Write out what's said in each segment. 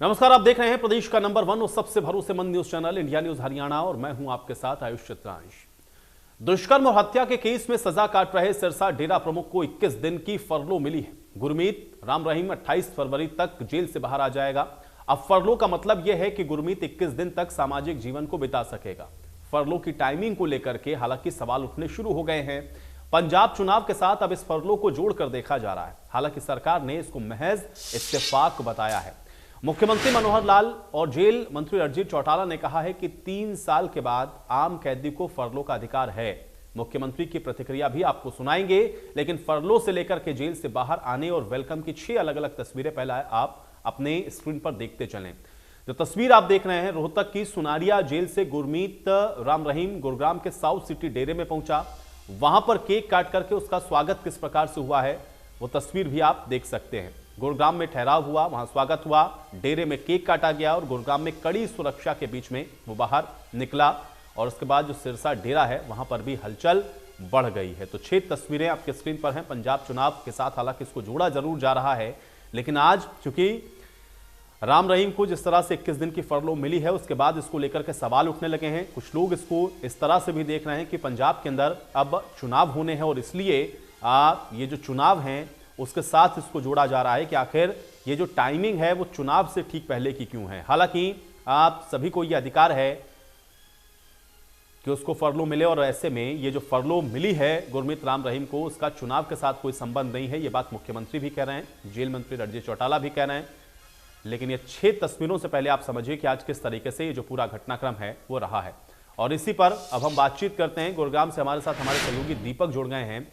नमस्कार, आप देख रहे हैं प्रदेश का नंबर 1 और सबसे भरोसेमंद news channel India news Haryana और मैं हूं आपके साथ आयुष चित्रांश। दुष्कर्म और हत्या के केस में सजा काट रहे सिरसा डेरा प्रमुख को 21 दिन की फरलो मिली है। गुरमीत राम रहीम 28 फरवरी तक जेल से बाहर आ जाएगा। अब फरलो का मतलब यह है कि गुरमीत 21 दिन तक सामाजिक जीवन को बिता सकेगा। फरलो की टाइमिंग को लेकर के हालांकि सवाल उठने शुरू हो गए हैं। पंजाब चुनाव के साथ अब इस फरलो को जोड़कर देखा जा रहा है। हालांकि सरकार ने इसको महज इत्तेफाक बताया है। मुख्यमंत्री मनोहर लाल और जेल मंत्री रणजीत चौटाला ने कहा है कि 3 साल के बाद आम कैदी को फरलो का अधिकार है। मुख्यमंत्री की प्रतिक्रिया भी आपको सुनाएंगे, लेकिन फरलो से लेकर के जेल से बाहर आने और वेलकम की 6 अलग अलग तस्वीरें पहले आप अपने स्क्रीन पर देखते चलें। जो तस्वीर आप देख रहे हैं, रोहतक की सुनारिया जेल से गुरमीत राम रहीम गुरुग्राम के साउथ सिटी डेरे में पहुंचा। वहां पर केक काट करके उसका स्वागत किस प्रकार से हुआ है वो तस्वीर भी आप देख सकते हैं। गुरुग्राम में ठहराव हुआ, वहां स्वागत हुआ, डेरे में केक काटा गया और गुरुग्राम में कड़ी सुरक्षा के बीच में वो बाहर निकला। और उसके बाद जो सिरसा डेरा है वहां पर भी हलचल बढ़ गई है। तो 6 तस्वीरें आपके स्क्रीन पर हैं। पंजाब चुनाव के साथ हालांकि इसको जोड़ा जरूर जा रहा है, लेकिन आज चूंकि राम रहीम को जिस तरह से 21 दिन की फरलो मिली है, उसके बाद इसको लेकर के सवाल उठने लगे हैं। कुछ लोग इसको इस तरह से भी देख रहे हैं कि पंजाब के अंदर अब चुनाव होने हैं और इसलिए ये जो चुनाव हैं उसके साथ इसको जोड़ा जा रहा है कि आखिर ये जो टाइमिंग है वो चुनाव से ठीक पहले की क्यों है। हालांकि आप सभी को ये अधिकार है कि उसको फरलो मिले और ऐसे में ये जो फरलो मिली है गुरमीत राम रहीम को, उसका चुनाव के साथ कोई संबंध नहीं है। ये बात मुख्यमंत्री भी कह रहे हैं, जेल मंत्री रणजीत चौटाला भी कह रहे हैं। लेकिन ये 6 तस्वीरों से पहले आप समझिए कि आज किस तरीके से ये जो पूरा घटनाक्रम है वो रहा है। और इसी पर अब हम बातचीत करते हैं। गुरुग्राम से हमारे साथ हमारे सहयोगी दीपक जुड़ गए हैं।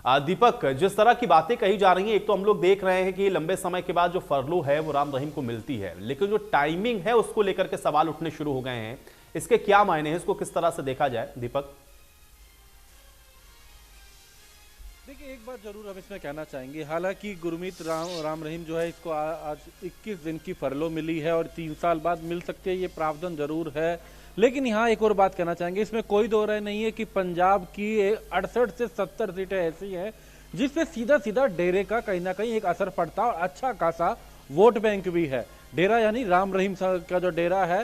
दीपक, जिस तरह की बातें कही जा रही हैं, एक तो हम लोग देख रहे हैं कि लंबे समय के बाद जो फरलो है वो राम रहीम को मिलती है, लेकिन जो टाइमिंग है उसको लेकर के सवाल उठने शुरू हो गए हैं। इसके क्या मायने हैं, इसको किस तरह से देखा जाए दीपक? देखिए, एक बात जरूर हम इसमें कहना चाहेंगे। हालांकि गुरमीत राम रहीम जो है, इसको आज 21 दिन की फरलो मिली है और 3 साल बाद मिल सकती है, ये प्रावधान जरूर है। लेकिन यहाँ एक और बात कहना चाहेंगे, इसमें कोई दो राय नहीं है कि पंजाब की 68 से 70 सीटें ऐसी हैं जिसपे सीधा सीधा डेरे का कहीं ना कहीं एक असर पड़ता और अच्छा खासा वोट बैंक भी है। डेरा यानी राम रहीम का जो डेरा है,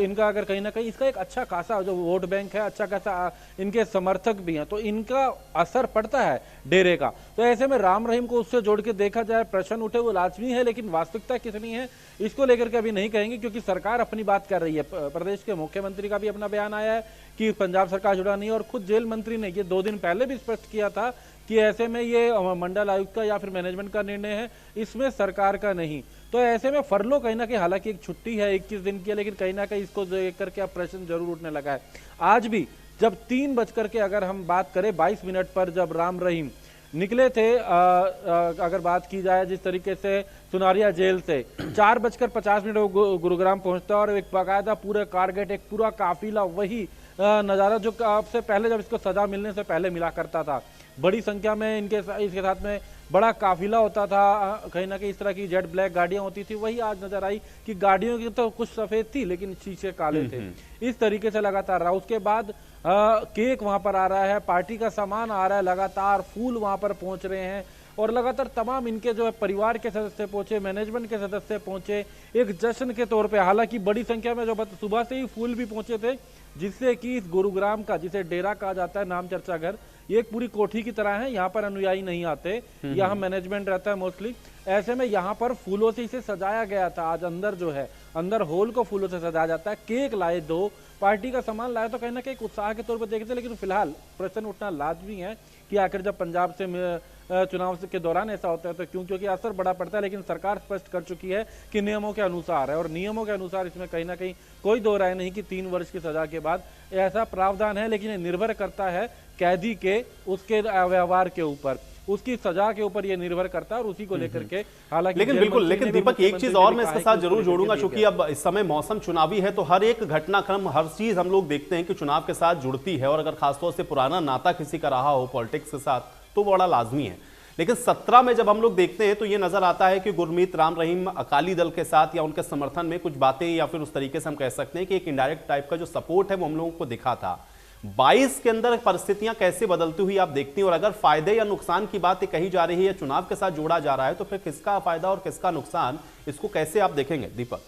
इनका अगर कहीं ना कहीं इसका एक अच्छा खासा जो वोट बैंक है, अच्छा खासा इनके समर्थक भी हैं, तो इनका असर पड़ता है डेरे का। तो ऐसे में राम रहीम को उससे जोड़ के देखा जाए, प्रश्न उठे वो लाजमी है, लेकिन वास्तविकता कितनी है इसको लेकर के अभी नहीं कहेंगे, क्योंकि सरकार अपनी बात कर रही है। प्रदेश के मुख्यमंत्री का भी अपना बयान आया है कि पंजाब सरकार जुड़ा नहीं है, और खुद जेल मंत्री ने ये 2 दिन पहले भी स्पष्ट किया था कि ऐसे में ये मंडल आयुक्त का या फिर मैनेजमेंट का निर्णय है, इसमें सरकार का नहीं। तो ऐसे में फरलो कहीं ना कहीं, हालांकि एक छुट्टी है 21 दिन की, लेकिन कहीं ना कहीं इसको देख करके अब प्रश्न जरूर उठने लगा है। आज भी जब 3 बजकर के अगर हम बात करें 22 मिनट पर जब राम रहीम निकले थे, अगर बात की जाए जिस तरीके से सुनारिया जेल से 4:50 वो गुरुग्राम पहुंचता और एक बाकायदा पूरे कारगेट, एक पूरा काफिला, वही नज़ारा जो आपसे पहले जब इसको सजा मिलने से पहले मिला करता था। बड़ी संख्या में इसके साथ में बड़ा काफिला होता था, कहीं ना कहीं इस तरह की जेट ब्लैक गाड़ियां होती थी। वही आज नजर आई कि गाड़ियों की तो कुछ सफेद थी लेकिन शीशे काले थे। इस तरीके से लगातार रहा। उसके बाद केक वहां पर आ रहा है, पार्टी का सामान आ रहा है, लगातार फूल वहां पर पहुंच रहे हैं और लगातार तमाम इनके जो है परिवार के सदस्य पहुंचे, मैनेजमेंट के सदस्य पहुंचे एक जश्न के तौर पे। हालांकि बड़ी संख्या में जो सुबह से ही फूल भी पहुंचे थे, जिससे कि इस गुरुग्राम का, जिसे डेरा कहा जाता है, नाम चर्चा घर, ये एक पूरी कोठी की तरह है। यहाँ पर अनुयायी नहीं आते, यहाँ मैनेजमेंट रहता है मोस्टली। ऐसे में यहाँ पर फूलों से इसे सजाया गया था। आज अंदर जो है, अंदर हॉल को फूलों से सजाया जाता है। केक लाए, 2 पार्टी का सामान लाए, तो कहीं ना कहीं उत्साह के तौर पर देखते। लेकिन फिलहाल प्रश्न उठना लाजमी है कि आखिर जब पंजाब से चुनाव के दौरान ऐसा होता है तो क्यों, क्योंकि असर बड़ा पड़ता है। लेकिन सरकार स्पष्ट कर चुकी है कि नियमों के अनुसार है, और नियमों के अनुसार इसमें कहीं ना कहीं कोई दो राय नहीं कि 3 वर्ष की सजा के बाद ऐसा प्रावधान है। लेकिन ये निर्भर करता है कैदी के उसके व्यवहार के ऊपर, उसकी सजा के ऊपर ये निर्भर करता है और उसी को लेकर के। हालांकि लेकिन बिल्कुल, लेकिन दीपक एक चीज और मैं इसके साथ जरूर जोड़ूंगा, क्योंकि अब इस समय मौसम चुनावी है तो हर एक घटनाक्रम, हर चीज हम लोग देखते हैं कि चुनाव के साथ जुड़ती है। और अगर खासतौर से पुराना नाता किसी का रहा हो पॉलिटिक्स के साथ तो बड़ा लाजमी है। लेकिन 17 में जब हम लोग देखते हैं तो ये नजर आता है कि गुरमीत राम रहीम अकाली दल के साथ या उनके समर्थन में कुछ बातें, या फिर उस तरीके से हम कह सकते हैं कि एक इनडायरेक्ट टाइप का जो सपोर्ट है वो हम लोगों को दिखा था। 22 के अंदर परिस्थितियां कैसे बदलती हुई आप देखती हैं, और अगर फायदे या नुकसान की बात कही जा रही है, चुनाव के साथ जोड़ा जा रहा है, तो फिर किसका फायदा और किसका नुकसान, इसको कैसे आप देखेंगे दीपक?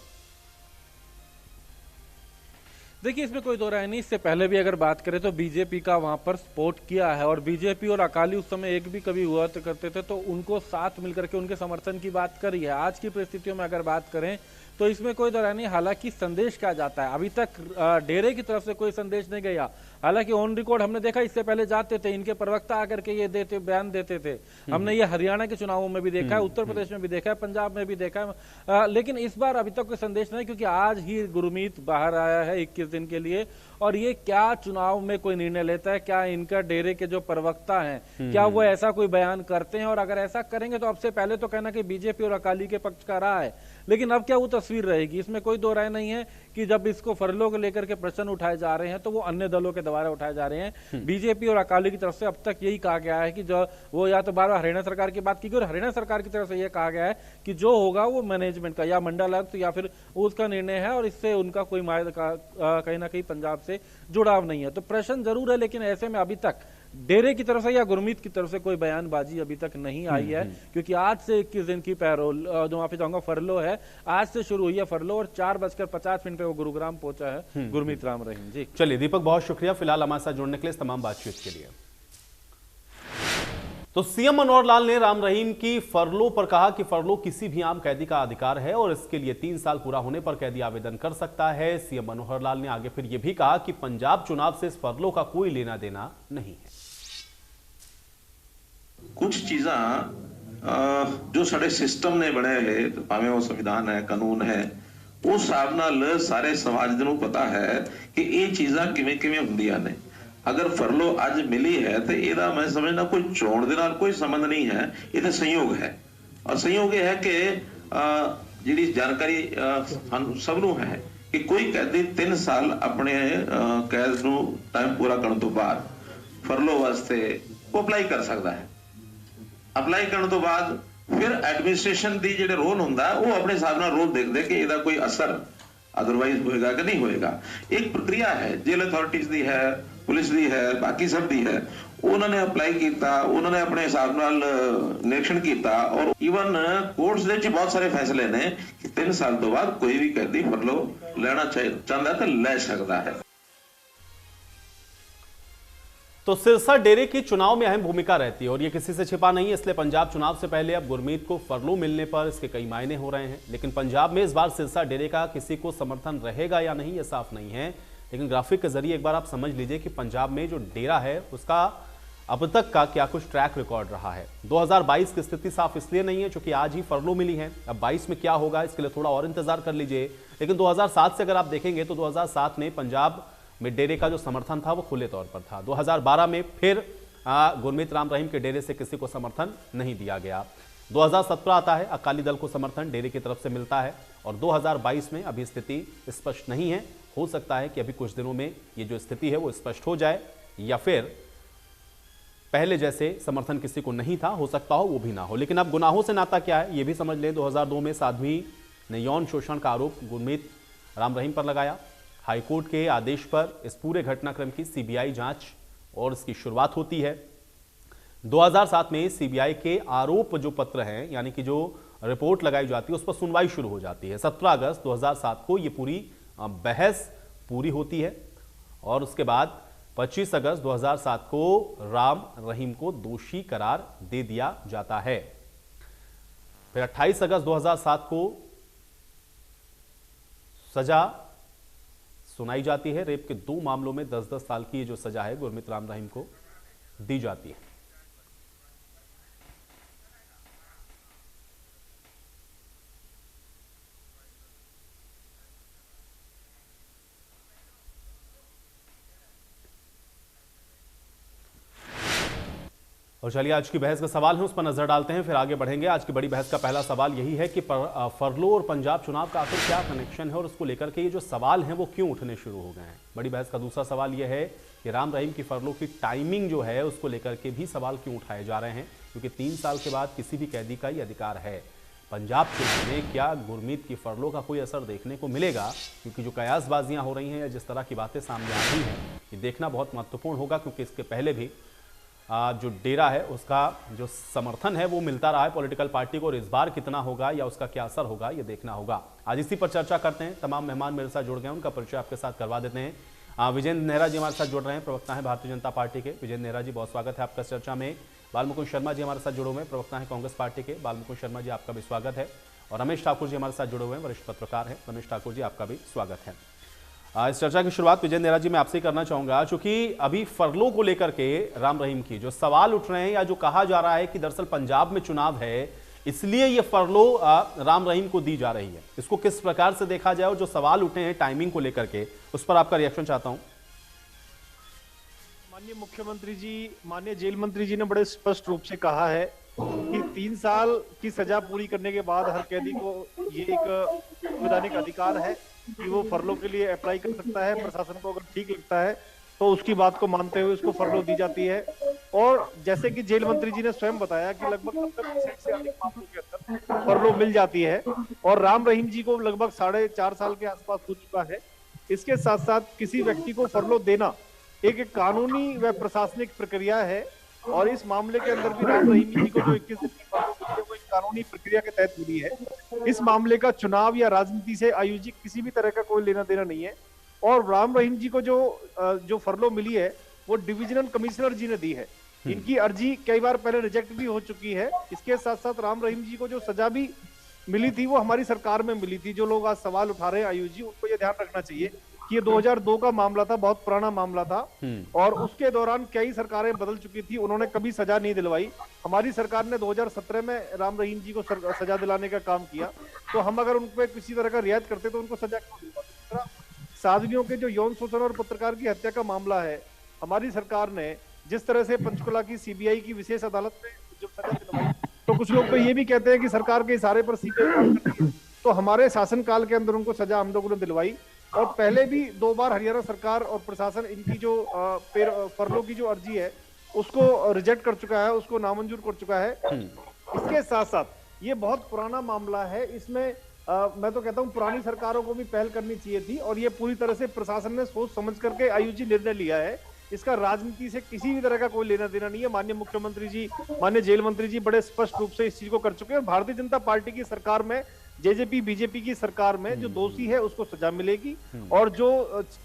देखिए, इसमें कोई दो राय नहीं। इससे पहले भी अगर बात करें तो बीजेपी का वहां पर सपोर्ट किया है, और बीजेपी और अकाली उस समय एक भी कभी हुआ करते थे तो उनको साथ मिलकर के उनके समर्थन की बात करी है। आज की परिस्थितियों में अगर बात करें तो इसमें कोई दो राय नहीं। हालांकि संदेश क्या जाता है, अभी तक डेरे की तरफ से कोई संदेश नहीं गया। हालांकि ऑन रिकॉर्ड हमने देखा, इससे पहले जाते थे इनके प्रवक्ता आकर के ये बयान देते थे। हमने ये हरियाणा के चुनावों में भी देखा है, उत्तर प्रदेश में भी देखा है, पंजाब में भी देखा है, लेकिन इस बार अभी तक कोई संदेश नहीं, क्योंकि आज ही गुरमीत बाहर आया है 21 दिन के लिए। और ये क्या चुनाव में कोई निर्णय लेता है, क्या इनका डेरे के जो प्रवक्ता हैं क्या वो ऐसा कोई बयान करते हैं, और अगर ऐसा करेंगे तो अब से पहले तो कहना कि बीजेपी और अकाली के पक्ष का रहा है, लेकिन अब क्या वो तस्वीर रहेगी, इसमें कोई दो राय नहीं है कि जब इसको फरलो को लेकर के प्रश्न उठाए जा रहे हैं तो वो अन्य दलों के द्वारा उठाए जा रहे हैं। बीजेपी और अकाली की तरफ से अब तक यही कहा गया है कि जो वो या तो बार बार हरियाणा सरकार की बात की, और हरियाणा सरकार की तरफ से यह कहा गया है कि जो होगा वो मैनेजमेंट का या मंडलायुक्त या फिर उसका निर्णय है, और इससे उनका कोई कहीं ना कहीं पंजाब से जुड़ाव नहीं है। तो प्रश्न जरूर है, लेकिन ऐसे में अभी तक डेरे की तरफ से या गुरमीत की तरफ से कोई बयानबाजी अभी तक नहीं आई है, क्योंकि आज से 21 दिन की पैरोल, जो माफी चाहूंगा फरलो है, आज से शुरू हुई है फरलो, और 4:50 पे वो गुरुग्राम पहुंचा है गुरमीत राम रहीम जी। चलिए दीपक, बहुत शुक्रिया फिलहाल हमारे साथ जुड़ने के लिए, तमाम बातचीत के लिए। तो सीएम मनोहर लाल ने राम रहीम की फरलो पर कहा कि फरलो किसी भी आम कैदी का अधिकार है और इसके लिए 3 साल पूरा होने पर कैदी आवेदन कर सकता है। सीएम मनोहर लाल ने आगे फिर यह भी कहा कि पंजाब चुनाव से इस फरलो का कोई लेना देना नहीं है। कुछ चीजा जो साडे सिस्टम ने बने है, भावें वो संविधान है, कानून है, उस हिसाब नाल सारे समाज नूं पता है कि ये चीजा किवें किवें हुंदियां ने। अगर फरलो अज मिली है तो यदा मैं समझना कोई चोण दे नाल कोई संबंध नहीं है, ये तो संयोग है। और संयोग ये है कि जिहड़ी जानकारी सब नूं है कि कोई कैदी 3 साल अपने कैद नूं टाइम पूरा करने तो बाद फरलो वास्ते वो अप्लाई कर सकता है। अप्लाई करने तो बाद फिर एडमिनिस्ट्रेशन दी जिहड़े रोल हुंदा है वो अपने हिसाब नाल रोल देखदे कि इहदा कोई असर अदरवाइज होएगा कि नहीं होएगा। एक प्रक्रिया है, जेल अथॉरिटीज दी है, पुलिस दी है, बाकी सब दी है। उन्होंने अप्लाई किया, उन्होंने अपने हिसाब नाल निरीक्षण किया, और इवन कोर्ट्स दे बहुत सारे फैसले ने कि 3 साल तो बाद कोई भी कैदी फरलो लेना चाहता तो ले सकता है। तो सिरसा डेरे की चुनाव में अहम भूमिका रहती है और ये किसी से छिपा नहीं है, इसलिए पंजाब चुनाव से पहले अब गुरमीत को फरलो मिलने पर इसके कई मायने हो रहे हैं। लेकिन पंजाब में इस बार सिरसा डेरे का किसी को समर्थन रहेगा या नहीं, यह साफ नहीं है। लेकिन ग्राफिक के जरिए एक बार आप समझ लीजिए कि पंजाब में जो डेरा है उसका अब तक का क्या कुछ ट्रैक रिकॉर्ड रहा है। 2022 की स्थिति साफ इसलिए नहीं है क्योंकि आज ही फरलो मिली है। अब 22 में क्या होगा इसके लिए थोड़ा और इंतजार कर लीजिए। लेकिन 2007 से अगर आप देखेंगे तो 2007 में पंजाब में डेरे का जो समर्थन था वो खुले तौर पर था। 2012 में फिर गुरमीत राम रहीम के डेरे से किसी को समर्थन नहीं दिया गया। 2017 आता है, अकाली दल को समर्थन डेरे की तरफ से मिलता है, और 2022 में अभी स्थिति स्पष्ट नहीं है। हो सकता है कि अभी कुछ दिनों में ये जो स्थिति है वो स्पष्ट हो जाए, या फिर पहले जैसे समर्थन किसी को नहीं था, हो सकता हो वो भी ना हो। लेकिन अब गुनाहों से नाता क्या है ये भी समझ लें। 2002 में साध्वी ने यौन शोषण का आरोप गुरमीत राम रहीम पर लगाया। हाईकोर्ट के आदेश पर इस पूरे घटनाक्रम की सीबीआई जांच और इसकी शुरुआत होती है। 2007 में सीबीआई के आरोप जो पत्र हैं, यानी कि जो रिपोर्ट लगाई जाती है, उस पर सुनवाई शुरू हो जाती है। 17 अगस्त 2007 को ये पूरी बहस पूरी होती है, और उसके बाद 25 अगस्त 2007 को राम रहीम को दोषी करार दे दिया जाता है। फिर 28 अगस्त 2007 को सजा सुनाई जाती है। रेप के 2 मामलों में 10-10 साल की जो सजा है गुरमीत राम रहीम को दी जाती है। और चलिए आज की बहस का सवाल है उस पर नजर डालते हैं, फिर आगे बढ़ेंगे। आज की बड़ी बहस का पहला सवाल यही है कि फरलो और पंजाब चुनाव का आखिर क्या कनेक्शन है और उसको लेकर के ये जो सवाल हैं वो क्यों उठने शुरू हो गए हैं। बड़ी बहस का दूसरा सवाल यह है कि राम रहीम की फरलो की टाइमिंग जो है उसको लेकर के भी सवाल क्यों उठाए जा रहे हैं, क्योंकि 3 साल के बाद किसी भी कैदी का ये अधिकार है। पंजाब चुनाव में क्या गुरमीत की फरलो का कोई असर देखने को मिलेगा, क्योंकि जो कयासबाजियां हो रही हैं या जिस तरह की बातें सामने आ रही हैं, ये देखना बहुत महत्वपूर्ण होगा। क्योंकि इसके पहले भी जो डेरा है उसका जो समर्थन है वो मिलता रहा है पॉलिटिकल पार्टी को, और इस बार कितना होगा या उसका क्या असर होगा ये देखना होगा। आज इसी पर चर्चा करते हैं। तमाम मेहमान मेरे साथ जुड़ गए हैं, उनका परिचय आपके साथ करवा देते हैं। विजेंद्र नेहरा जी हमारे साथ जुड़ रहे हैं, प्रवक्ता हैं भारतीय जनता पार्टी के। विजेंद्र नेहरा जी, बहुत स्वागत है आपका चर्चा में। बालमुकुंद शर्मा जी हमारे साथ जुड़े हुए हैं, प्रवक्ता हैं कांग्रेस पार्टी के। बालमुकुंद शर्मा जी, आपका भी स्वागत है। और रमेश ठाकुर जी हमारे साथ जुड़े हुए हैं, वरिष्ठ पत्रकार हैं। रमेश ठाकुर जी, आपका भी स्वागत है। इस चर्चा की शुरुआत विजेंद्र नेहरा जी मैं आपसे करना चाहूंगा, क्योंकि अभी फरलो को लेकर के राम रहीम की जो सवाल उठ रहे हैं या जो कहा जा रहा है कि दरअसल पंजाब में चुनाव है इसलिए ये फरलो राम रहीम को दी जा रही है, इसको किस प्रकार से देखा जाए और जो सवाल उठे हैं टाइमिंग को लेकर के उस पर आपका रिएक्शन चाहता हूं। माननीय मुख्यमंत्री जी, माननीय जेल मंत्री जी ने बड़े स्पष्ट रूप से कहा है कि 3 साल की सजा पूरी करने के बाद हर कैदी को ये एक संवैधानिक अधिकार है कि वो फरलो के लिए अप्लाई कर सकता है। प्रशासन को अगर ठीक लगता है तो उसकी बात को मानते हुए उसको फरलो दी जाती है। और जैसे कि जेल मंत्री जी ने स्वयं बताया कि लगभग 90% से अधिक मामलों के अंदर फरलो मिल जाती है और राम रहीम जी को लगभग 4.5 साल के आसपास हो चुका है। इसके साथ साथ किसी व्यक्ति को फरलो देना एक कानूनी व प्रशासनिक प्रक्रिया है और इस मामले के अंदर भी राम रहीम जी को जो 21 दिन की फरलो मिली है वो एक कानूनी प्रक्रिया के तहत मिली है। इस मामले का चुनाव या राजनीति से आयोजित किसी भी तरह का कोई लेना देना नहीं है। और राम रहीम जी को जो फरलो मिली है वो डिविजनल कमिश्नर जी ने दी है। इनकी अर्जी कई बार पहले रिजेक्ट भी हो चुकी है। इसके साथ साथ राम रहीम जी को जो सजा भी मिली थी वो हमारी सरकार में मिली थी। जो लोग आज सवाल उठा रहे हैं आयुष, उनको ये ध्यान रखना चाहिए कि ये 2002 का मामला था, बहुत पुराना मामला था और उसके दौरान कई सरकारें बदल चुकी थी, उन्होंने कभी सजा नहीं दिलवाई। हमारी सरकार ने 2017 में राम रहीम जी को सजा दिलाने का काम किया, तो हम अगर उन पे किसी तरह का रियायत करते तो उनको सजा क्यों दिलवाते। साध्वियों के जो यौन शोषण और पत्रकार की हत्या का मामला है, हमारी सरकार ने जिस तरह से पंचकुला की सीबीआई की विशेष अदालत में जो सजा दिलवाई, तो कुछ लोग तो ये भी कहते हैं कि सरकार के इशारे पर सीबीआई, तो हमारे शासनकाल के अंदर उनको सजा हम लोगों ने दिलवाई। और पहले भी 2 बार हरियाणा सरकार और प्रशासन इनकी जो फरलो की जो अर्जी है उसको रिजेक्ट कर चुका है, उसको नामंजूर कर चुका है। इसके साथ साथ ये बहुत पुराना मामला है, इसमें मैं तो कहता हूं पुरानी सरकारों को भी पहल करनी चाहिए थी और ये पूरी तरह से प्रशासन ने सोच समझ करके आयुजी निर्णय लिया है। इसका राजनीति से किसी भी तरह का कोई लेना देना नहीं है। माननीय मुख्यमंत्री जी, माननीय जेल मंत्री जी बड़े स्पष्ट रूप से इस चीज को कर चुके हैं। भारतीय जनता पार्टी की सरकार में, जेजेपी बीजेपी की सरकार में जो दोषी है उसको सजा मिलेगी और जो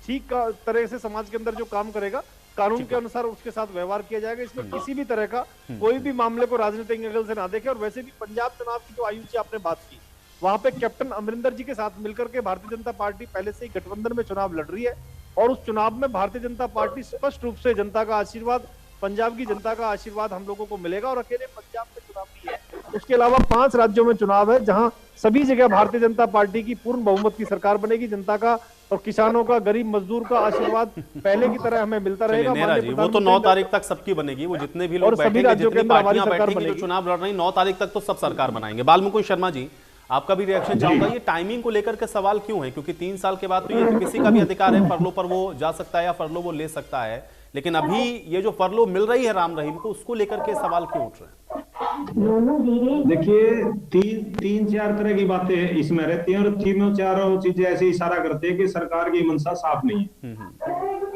ठीक तरह से समाज के अंदर जो काम करेगा कानून के अनुसार उसके साथ व्यवहार किया जाएगा। इसमें किसी भी तरह का कोई भी मामले को राजनीतिक एंगल से ना देखे। और वैसे भी पंजाब चुनाव की जो आयुष जी आपने बात की, वहां पे कैप्टन अमरिंदर जी के साथ मिलकर के भारतीय जनता पार्टी पहले से ही गठबंधन में चुनाव लड़ रही है और उस चुनाव में भारतीय जनता पार्टी स्पष्ट रूप से जनता का आशीर्वाद, पंजाब की जनता का आशीर्वाद हम लोगों को मिलेगा। और अकेले पंजाब में चुनाव नहीं है, उसके अलावा 5 राज्यों में चुनाव है जहां सभी जगह भारतीय जनता पार्टी की पूर्ण बहुमत की सरकार बनेगी। जनता का और किसानों का, गरीब मजदूर का आशीर्वाद पहले की तरह हमें मिलता रहेगा। नेहरा जी, वो तो 9 तारीख तक सबकी बनेगी, वो जितने भी लोग बैठेंगे, जितनी पार्टियां बैठेंगी जो चुनाव लड़ रही 9 तारीख तक तो सब सरकार बनाएंगे। बालमुकुंद शर्मा जी, आपका भी रिएक्शन चाहूंगा, ये टाइमिंग को लेकर के सवाल क्यों है? क्योंकि 3 साल के बाद तो ये तो किसी का भी अधिकार है, फरलो पर वो जा सकता है या फरलो वो ले सकता है, लेकिन अभी ये जो फरलो मिल रही है राम रहीम को, उसको लेकर के सवाल क्यों उठ रहे हैं? देखिए, 3-4 तरह की बातें इसमें रहती हैं और तीनों चारों चीजें ऐसे इशारा करते हैं कि सरकार की मंशा साफ नहीं है।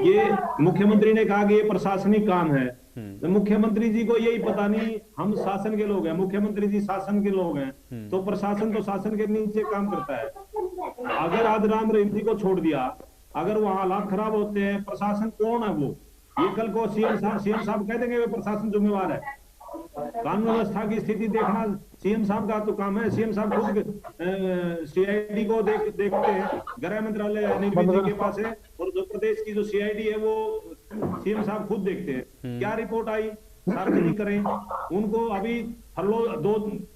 ये मुख्यमंत्री ने कहा कि ये प्रशासनिक काम है, तो मुख्यमंत्री जी को यही पता नहीं, हम शासन के लोग हैं, मुख्यमंत्री जी शासन के लोग हैं, तो प्रशासन तो शासन के नीचे काम करता है। अगर आज राम रहीम जी को छोड़ दिया, अगर वहां हालात खराब होते हैं, प्रशासन कौन है वो? ये कल को सीएम साहब कह देंगे वे प्रशासन जिम्मेवार है। कानून व्यवस्था की स्थिति देखना सीएम साहब का तो काम है। सीएम साहब खुद सीआईडी को देखते हैं, गृह मंत्रालय निर्मित जी के पास है और उत्तर प्रदेश की जो सीआईडी है वो सीएम साहब खुद देखते हैं। क्या रिपोर्ट आई सार्वजनिक करें, उनको अभी फरलो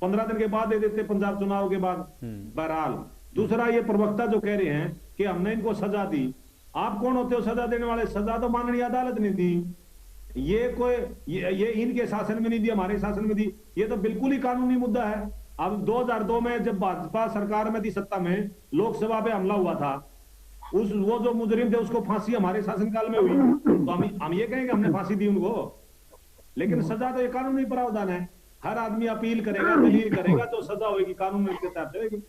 15 दिन के बाद दे देते पंजाब चुनाव के बाद। बहरहाल दूसरा, ये प्रवक्ता जो कह रहे हैं कि हमने इनको सजा दी, आप कौन होते हो सजा देने वाले? सजा तो माननीय अदालत ने दी, ये इनके शासन में नहीं दी, हमारे शासन में दी। ये तो बिल्कुल ही कानूनी मुद्दा है। अब 2002 में जब भाजपा सरकार में थी, सत्ता में, लोकसभा पे हमला हुआ था, वो जो मुजरिम थे उसको फांसी हमारे शासनकाल में हुई, तो हम ये कहेंगे हमने फांसी दी उनको? लेकिन सजा तो ये कानूनी प्रावधान है। हर आदमी अपील करेगा, दलील करेगा, तो सजा होगी कानून के तहत होगी।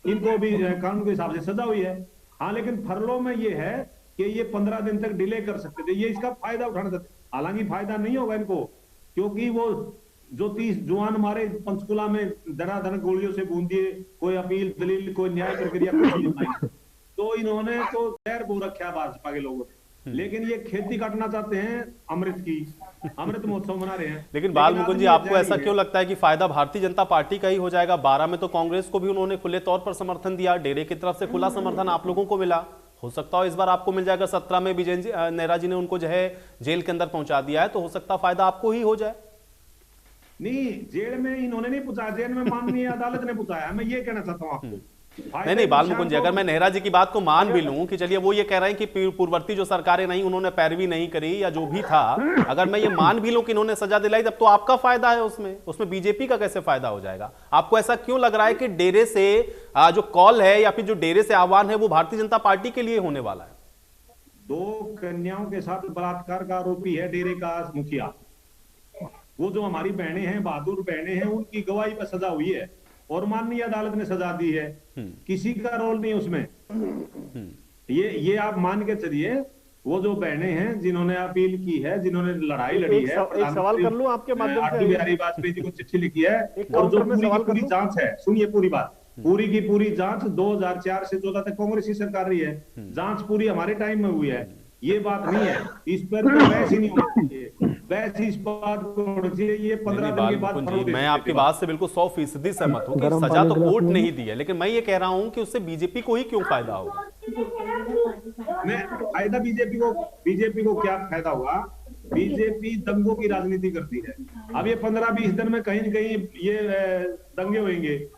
इनको भी कानून के हिसाब से सजा हुई है। हाँ, लेकिन फरलो में ये है कि ये 15 दिन तक डिले कर सकते थे, ये इसका फायदा उठाना चाहते। हालांकि फायदा नहीं होगा इनको, क्योंकि वो जो 30 जवान हमारे पंचकुला में धड़ाधड़ गोलियों से बूंद दिए, कोई अपील दलील कोई न्याय प्रक्रिया कुछ नहीं पाई। तो इन्होंने तो खैर बो रखा भाजपा के लोगों ने, लेकिन ये खेती काटना चाहते हैं अमृत की, अमृत महोत्सव मना रहे हैं। लेकिन बाल मुकुंद जी, आपको ऐसा क्यों लगता है कि फायदा भारतीय जनता पार्टी का ही हो जाएगा? 12 में तो कांग्रेस को भी उन्होंने खुले तौर पर समर्थन दिया, डेरे की तरफ से खुला समर्थन आप लोगों को मिला, हो सकता हो इस बार आपको मिल जाएगा। 17 में विजय नेहरा जी ने उनको जो है जेल के अंदर पहुंचा दिया है, तो हो सकता फायदा आपको ही हो जाए। नहीं, जेल में इन्होंने नहीं पूछा, जेल में माननीय अदालत ने पूछा। मैं ये कहना चाहता हूँ आपको। नहीं बाल मुकुंद जी, अगर मैं नेहरा जी की बात को मान भी लूं कि चलिए वो ये कह रहे हैं कि पूर्ववर्ती जो सरकारें नहीं उन्होंने पैरवी नहीं करी या जो भी था, अगर मैं ये मान भी लूं कि इन्होंने सजा दिलाई, तब तो आपका फायदा है उसमें बीजेपी का कैसे फायदा हो जाएगा? आपको ऐसा क्यों लग रहा है कि डेरे से जो कॉल है या फिर जो डेरे से आह्वान है वो भारतीय जनता पार्टी के लिए होने वाला है? 2 कन्याओं के साथ बलात्कार का आरोपी है डेरे का मुखिया। वो जो हमारी बहनें हैं, बहादुर बहनें हैं, उनकी गवाही पर सजा हुई है और माननीय अदालत ने सजा दी है। किसी का रोल नहीं उसमें। ये आप मान के चलिए, वो जो बहनें हैं जिन्होंने अपील की है, जिन्होंने लड़ाई लड़ी है, एक सवाल कर लूं आपके माध्यम से। अटल बिहारी वाजपेयी जी को चिट्ठी लिखी है, और जो पूरी जांच है, सुनिए पूरी बात, पूरी की पूरी जांच 2004 से 14 तक कांग्रेस की सरकार रही है, जांच पूरी हमारे टाइम में हुई है। ये बात नहीं है, इस पर बहस ही नहीं होनी चाहिए, बहस इस बात को होनी चाहिए। ये 15 दिन के बाद मैं आपकी बात से बिल्कुल 100% सहमत हूं कि सजा तो कोर्ट ने ही दी है, लेकिन मैं ये कह रहा हूं कि उससे बीजेपी को ही क्यों फायदा होगा? फायदा बीजेपी को क्या फायदा होगा? बीजेपी दंगों की राजनीति करती है। अब ये 15-20 दिन में कहीं न कहीं ये दंगे होंगे,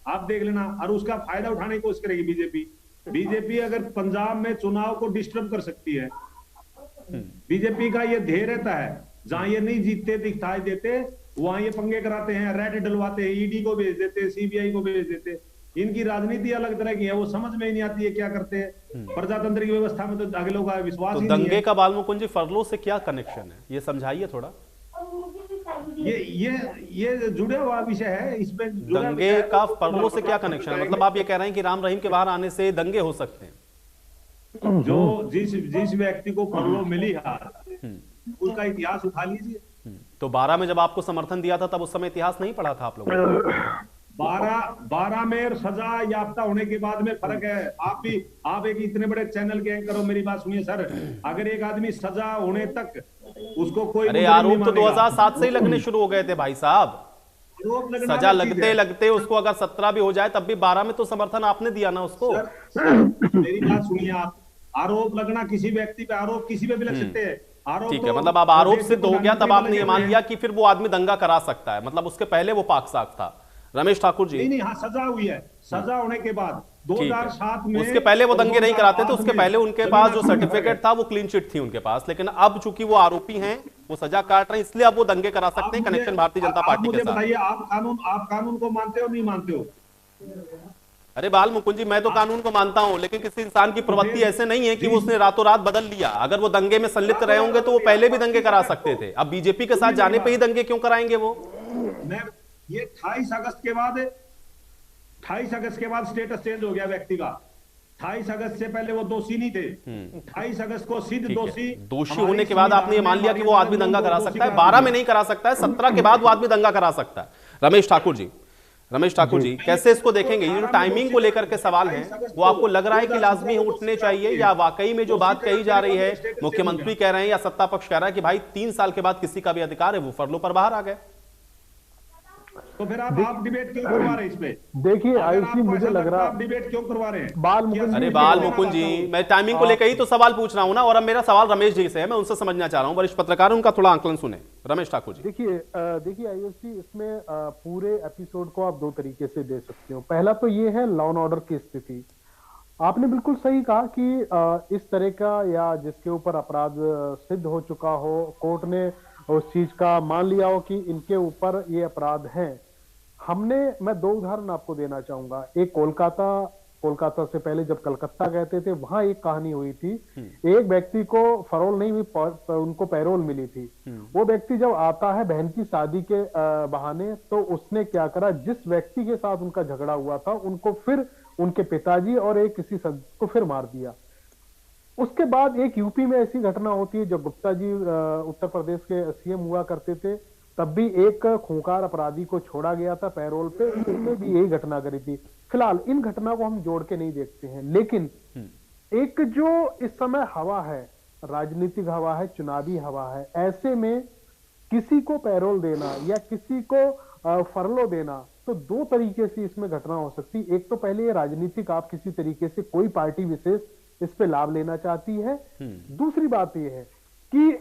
आप देख लेना, और उसका फायदा उठाने की कोशिश करेगी बीजेपी अगर पंजाब में चुनाव को डिस्टर्ब कर सकती है, बीजेपी का ये ध्येय रहता है, जहां ये नहीं जीतते दिखाई देते, वहां ये पंगे कराते हैं, रेड डलवाते हैं, ईडी को भेज देते, सीबीआई को भेज देते। इनकी राजनीति अलग तरह की है, वो समझ में ही नहीं आती है क्या करते हैं। प्रजातंत्र की व्यवस्था में तो अगलों का विश्वास ही नहीं है। दंगे का बाल मुकुंद जी फरलो से क्या कनेक्शन है, ये समझाइए थोड़ा। ये जुड़े हुआ विषय है, इसमें दंगे का फरलो से क्या कनेक्शन है? मतलब आप ये कह रहे हैं कि राम रहीम के बाहर आने से दंगे हो सकते हैं? जो जिस व्यक्ति को फरलो मिली है उसका इतिहास उठा लीजिए। तो 12 में जब आपको समर्थन दिया था तब उस समय इतिहास नहीं पढ़ा था आप लोगों ने? 12 में सजा याफ्ता होने के बाद में फर्क है। आप एक इतने बड़े चैनल के एंकर हो, मेरी बात सुनिए सर। अगर एक आदमी सजा होने तक उसको कोई, अरे आरोप तो 2007 से ही लगने शुरू हो गए थे भाई साहब। सजा लगते उसको अगर 17 भी हो जाए तब भी 12 में तो समर्थन आपने दिया ना उसको। मेरी बात सुनिए आप, आरोप लगना किसी व्यक्ति पे, आरोप किसी पे भी लग सकते हैं। ठीक है, मतलब अब आरोप सिद्ध हो गया तब आपने ये मान लिया कि फिर वो आदमी दंगा करा सकता है, मतलब उसके पहले वो पाक साफ था। रमेश ठाकुर जी, नहीं, हाँ सजा हुई है, सजा होने के बाद 2007 में, उसके पहले वो दंगे नहीं कराते थे, उसके पहले उनके पास जो सर्टिफिकेट था वो क्लीन चिट थी उनके पास, लेकिन अब चूंकि वो आरोपी हैं, वो सजा काट रहे हैं, इसलिए अब वो दंगे करा सकते हैं कनेक्शन भारतीय जनता पार्टी के साथ। बताइए, आप कानून को मानते हो नहीं मानते हो? अरे बाल मुकुंद जी, मैं तो कानून को मानता हूं, लेकिन किसी इंसान की प्रवृत्ति ऐसे नहीं है कि वो उसने रातों रात बदल लिया। अगर वो दंगे में संलिप्त रहे होंगे तो वो पहले भी दंगे करा सकते थे। अब बीजेपी के साथ जाने पे ही दंगे क्यों कराएंगे वो? ये 28 अगस्त के बाद स्टेटस चेंज हो गया व्यक्ति का। 28 अगस्त से पहले वो दोषी नहीं थे, 28 अगस्त को सिद्ध दोषी होने के बाद आपने ये मान लिया कि वो आदमी दंगा करा सकता है। 12 में नहीं करा सकता है, 17 के बाद वो आदमी दंगा करा सकता है। रमेश ठाकुर जी कैसे इसको देखेंगे? ये जो टाइमिंग को लेकर के सवाल हैं, वो आपको लग रहा है कि लाजमी उठने चाहिए, या वाकई में जो बात कही जा रही है, मुख्यमंत्री कह रहे हैं या सत्ता पक्ष कह रहा है कि भाई 3 साल के बाद किसी का भी अधिकार है, वो फरलो पर बाहर आ गए? तो फिर आप डिबेट क्यों करवा रहे हैं इस पे? देखिए आयुषी, मुझे लग रहा है आप डिबेट क्यों करवा रहे हैं? अरे बाल मुकुंद जी, मैं टाइमिंग को लेकर ही तो सवाल पूछ रहा हूं ना, और अब मेरा सवाल रमेश जी से है, मैं उनसे समझना चाह रहा हूं, वरिष्ठ पत्रकार, उनका थोड़ा आंकलन सुने। रमेश ठाकुर जी, देखिए आयुषी, इसमें पूरे एपिसोड को आप 2 तरीके से दे सकते हो। पहला तो ये है लॉ एंड ऑर्डर की स्थिति। आपने बिल्कुल सही कहा कि इस तरह का या जिसके ऊपर अपराध सिद्ध हो चुका हो, कोर्ट ने उस चीज का मान लिया हो कि इनके ऊपर ये अपराध हैं। मैं 2 उदाहरण आपको देना चाहूंगा। एक कोलकाता से पहले जब कलकत्ता गए थे, वहां एक कहानी हुई थी। एक व्यक्ति को फरोल नहीं हुई, उनको पैरोल मिली थी। वो व्यक्ति जब आता है बहन की शादी के बहाने, तो उसने क्या करा, जिस व्यक्ति के साथ उनका झगड़ा हुआ था, उनको फिर उनके पिताजी और एक किसी सदस्य को फिर मार दिया। उसके बाद एक यूपी में ऐसी घटना होती है, जब गुप्ता जी उत्तर प्रदेश के सीएम हुआ करते थे, तब भी एक खूंखार अपराधी को छोड़ा गया था पैरोल पे, उसमें भी यही घटना करी थी। फिलहाल इन घटना को हम जोड़ के नहीं देखते हैं, लेकिन एक जो इस समय हवा है, राजनीतिक हवा है, चुनावी हवा है, ऐसे में किसी को पैरोल देना या किसी को फरलो देना, तो दो तरीके से इसमें घटना हो सकती है। एक तो पहले ये राजनीतिक, आप किसी तरीके से कोई पार्टी विशेष इस पे लाभ लेना चाहती है। दूसरी बात यह है कि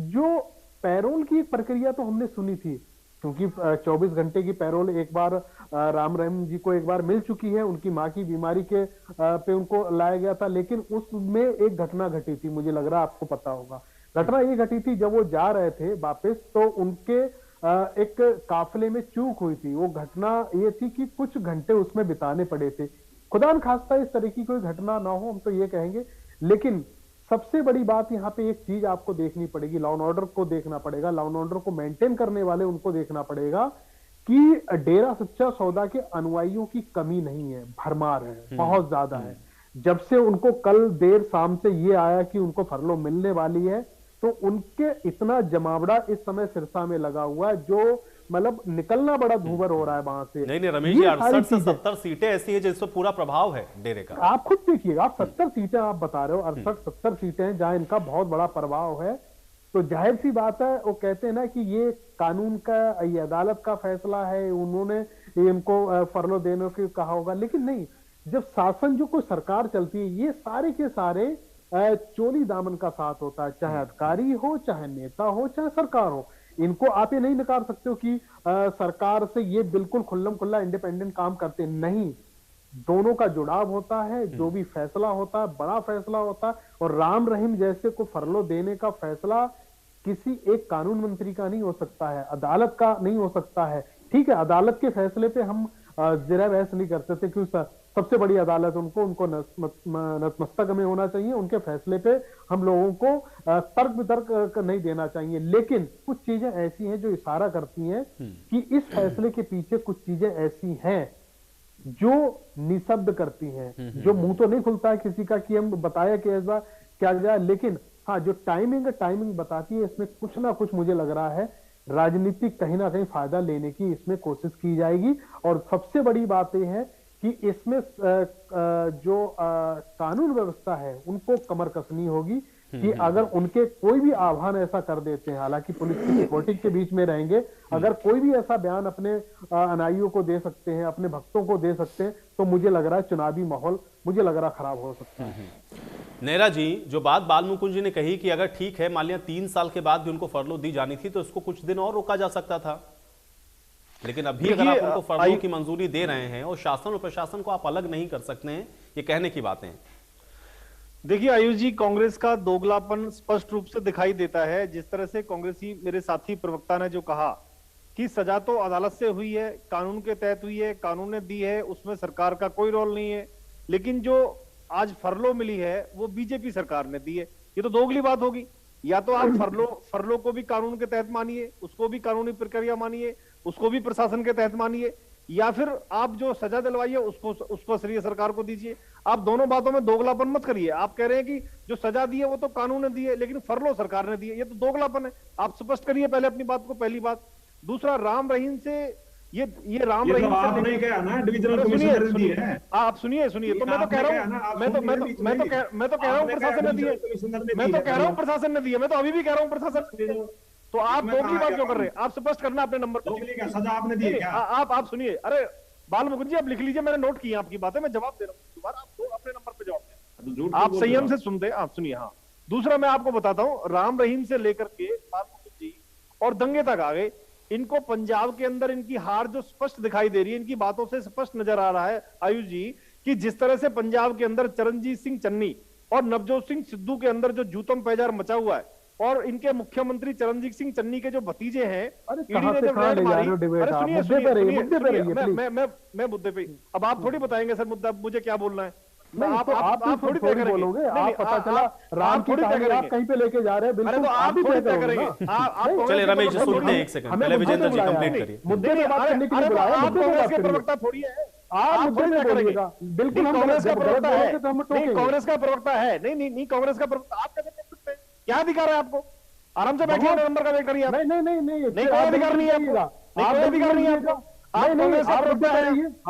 जो पैरोल की प्रक्रिया तो हमने सुनी थी, क्योंकि 24 घंटे की पैरोल एक बार राम रहीम जी को एक बार मिल चुकी है, उनकी मां की बीमारी के पे उनको लाया गया था, लेकिन उसमें एक घटना घटी थी, मुझे लग रहा है आपको पता होगा। घटना ये घटी थी, जब वो जा रहे थे वापस, तो उनके एक काफिले में चूक हुई थी। वो घटना ये थी कि कुछ घंटे उसमें बिताने पड़े थे। खुदा न खास्ता इस तरह की कोई घटना ना हो, हम तो ये कहेंगे। लेकिन सबसे बड़ी बात यहाँ पे एक चीज आपको देखनी पड़ेगी, लॉ एंड ऑर्डर को देखना पड़ेगा, लॉ एंड ऑर्डर को मेंटेन करने वाले उनको देखना पड़ेगा कि डेरा सच्चा सौदा के अनुयायियों की कमी नहीं है, भरमार है, बहुत ज्यादा है। जब से उनको कल देर शाम से ये आया कि उनको फरलो मिलने वाली है, तो उनके इतना जमावड़ा इस समय सिरसा में लगा हुआ है, जो मतलब निकलना बड़ा दूभर हो रहा है वहां से। नहीं रमेश जी, 68 से 70 सीटें ऐसी है जिसपे पूरा प्रभाव है डेरे का। आप खुद देखिएगा, आप 70 सीटें आप बता रहे हो, 68-70 सीटें हैं जहां इनका बहुत बड़ा प्रभाव है। तो जाहिर सी बात है, वो कहते हैं ना कि ये कानून का, ये अदालत का फैसला है, उन्होंने इनको फरलो देने को कहा होगा। लेकिन नहीं, जब शासन जो कोई सरकार चलती है, ये सारे के सारे चोली दामन का साथ होता है, चाहे अधिकारी हो, चाहे नेता हो, चाहे सरकार हो। इनको आप ये नहीं नकार सकते हो कि सरकार से ये बिल्कुल खुल्लम खुल्ला इंडिपेंडेंट काम करते नहीं, दोनों का जुड़ाव होता है। जो भी फैसला होता है, बड़ा फैसला होता है। और राम रहीम जैसे को फरलो देने का फैसला किसी एक कानून मंत्री का नहीं हो सकता है, अदालत का नहीं हो सकता है। ठीक है, अदालत के फैसले पे हम जरा बहस नहीं करते थे, क्यों? सबसे बड़ी अदालत उनको नतमस्तक में होना चाहिए, उनके फैसले पे हम लोगों को तर्क वितर्क नहीं देना चाहिए। लेकिन कुछ चीजें ऐसी हैं जो इशारा करती हैं कि इस फैसले के पीछे कुछ चीजें ऐसी हैं जो निशब्द करती हैं, जो मुंह तो नहीं खुलता है किसी का कि हम बताया कि ऐसा क्या जाए, लेकिन हाँ, जो टाइमिंग बताती है, इसमें कुछ ना कुछ मुझे लग रहा है राजनीतिक कहीं ना कहीं फायदा लेने की इसमें कोशिश की जाएगी। और सबसे बड़ी बात यह है कि इसमें जो कानून व्यवस्था है, उनको कमर कसनी होगी कि अगर उनके कोई भी आह्वान ऐसा कर देते हैं, हालांकि पुलिस की रिपोर्टिंग के बीच में रहेंगे, अगर कोई भी ऐसा बयान अपने अनुयायियों को दे सकते हैं, अपने भक्तों को दे सकते हैं, तो मुझे लग रहा है चुनावी माहौल मुझे लग रहा खराब हो सकता है। नेहरा जी, जो बात बाल मुकुंद जी ने कही कि अगर ठीक है, मान लिया 3 साल के बाद भी उनको फरलो दी जानी थी, तो इसको कुछ दिन और रोका जा सकता था। लेकिन अभी अगर आप उनको फरलो की मंजूरी दे रहे हैं और शासन और प्रशासन को आप अलग नहीं कर सकते हैं, ये कहने की बातें हैं। देखिए आयुष जी, कांग्रेस का दोगलापन स्पष्ट रूप से दिखाई देता है। जिस तरह से कांग्रेसी मेरे साथी प्रवक्ता ने जो कहा कि सजा तो अदालत से हुई है, कानून के तहत हुई है, कानून ने दी है, उसमें सरकार का कोई रोल नहीं है। लेकिन जो आज फरलो मिली है वो बीजेपी सरकार ने दी है, ये तो दोगली बात होगी। या तो आप फरलो को भी कानून के तहत मानिए, उसको भी कानूनी प्रक्रिया मानिए, उसको भी प्रशासन के तहत मानिए, या फिर आप जो सजा दिलवाइए उसको श्रेय सरकार को दीजिए। आप दोनों बातों में दोगलापन मत करिए। आप कह रहे हैं कि जो सजा दी है वो तो कानून ने दी है, लेकिन फरलो सरकार ने दी है, ये तो दोगलापन है। आप स्पष्ट करिए पहले अपनी बात को, पहली बात। दूसरा, राम रहीम से ये राम रहीम से आपने कहा ना डिविजनल कमिश्नर ने दी है। आप सुनिए तो मैं तो कह रहा हूँ, मैं तो कह रहा हूँ प्रशासन ने दी है, मैं तो कह रहा हूँ प्रशासन ने दी है, मैं तो अभी भी कह रहा हूँ प्रशासन। तो आप दोगली बात क्यों कर रहे हैं? आप स्पष्ट करना अपने नंबर पर। सजा आपने दी है क्या? आप सुनिए, अरे बाल मुकुंद जी आप लिख लीजिए, मैंने नोट किया आपकी बातें, मैं जवाब दे रहा हूँ। दोबारा आप दो अपने नंबर पे जवाब दें, आप संयम से सुनते हैं। आप सुनिए। हाँ, दूसरा मैं आपको बताता हूँ, राम रहीम से लेकर के बाल मुकुंद जी और दंगे तक आ गए, इनको पंजाब के अंदर इनकी हार जो स्पष्ट दिखाई दे रही है, इनकी बातों से स्पष्ट नजर आ रहा है आयुष जी, कि जिस तरह से पंजाब के अंदर चरणजीत सिंह चन्नी और नवजोत सिंह सिद्धू के अंदर जो जूतम पैजार मचा हुआ है, और इनके मुख्यमंत्री चरणजीत सिंह चन्नी के जो भतीजे हैं, ईडी ने जब रेड मारी। अरे सुनिए, मैं मुद्दे पे, अब आप थोड़ी बताएंगे सर मुद्दा मुझे क्या बोलना है। आप थोड़ी तय बोलोगे, आप पता चला राम की कहानी आप कहीं पे लेके जा रहे हैं, बिल्कुल आप ही तय करेंगे। चलिए रमेश जी सुनते हैं, एक सेकंड पहले विजेंद्र जी कंप्लीट करिए। मुद्दे पे बात करने के लिए बुलाया, आप कांग्रेस के प्रवक्ता थोड़ी है, आप मुद्दे पे बोलिएगा। बिल्कुल हम कांग्रेस का प्रवक्ता है, तो हम नहीं टोकेंगे। कांग्रेस का प्रवक्ता है, नहीं कांग्रेस का प्रवक्ता, आप कैसे देख सकते हैं? क्या अधिकार है आपको? आराम से बैठिए, नवंबर का वेट करिए। नहीं नहीं नहीं नहीं नहीं कोई अधिकार नहीं है आपको, नहीं कोई अधिकार नहीं है आपको। आप कांग्रेस का प्रवक्ता है।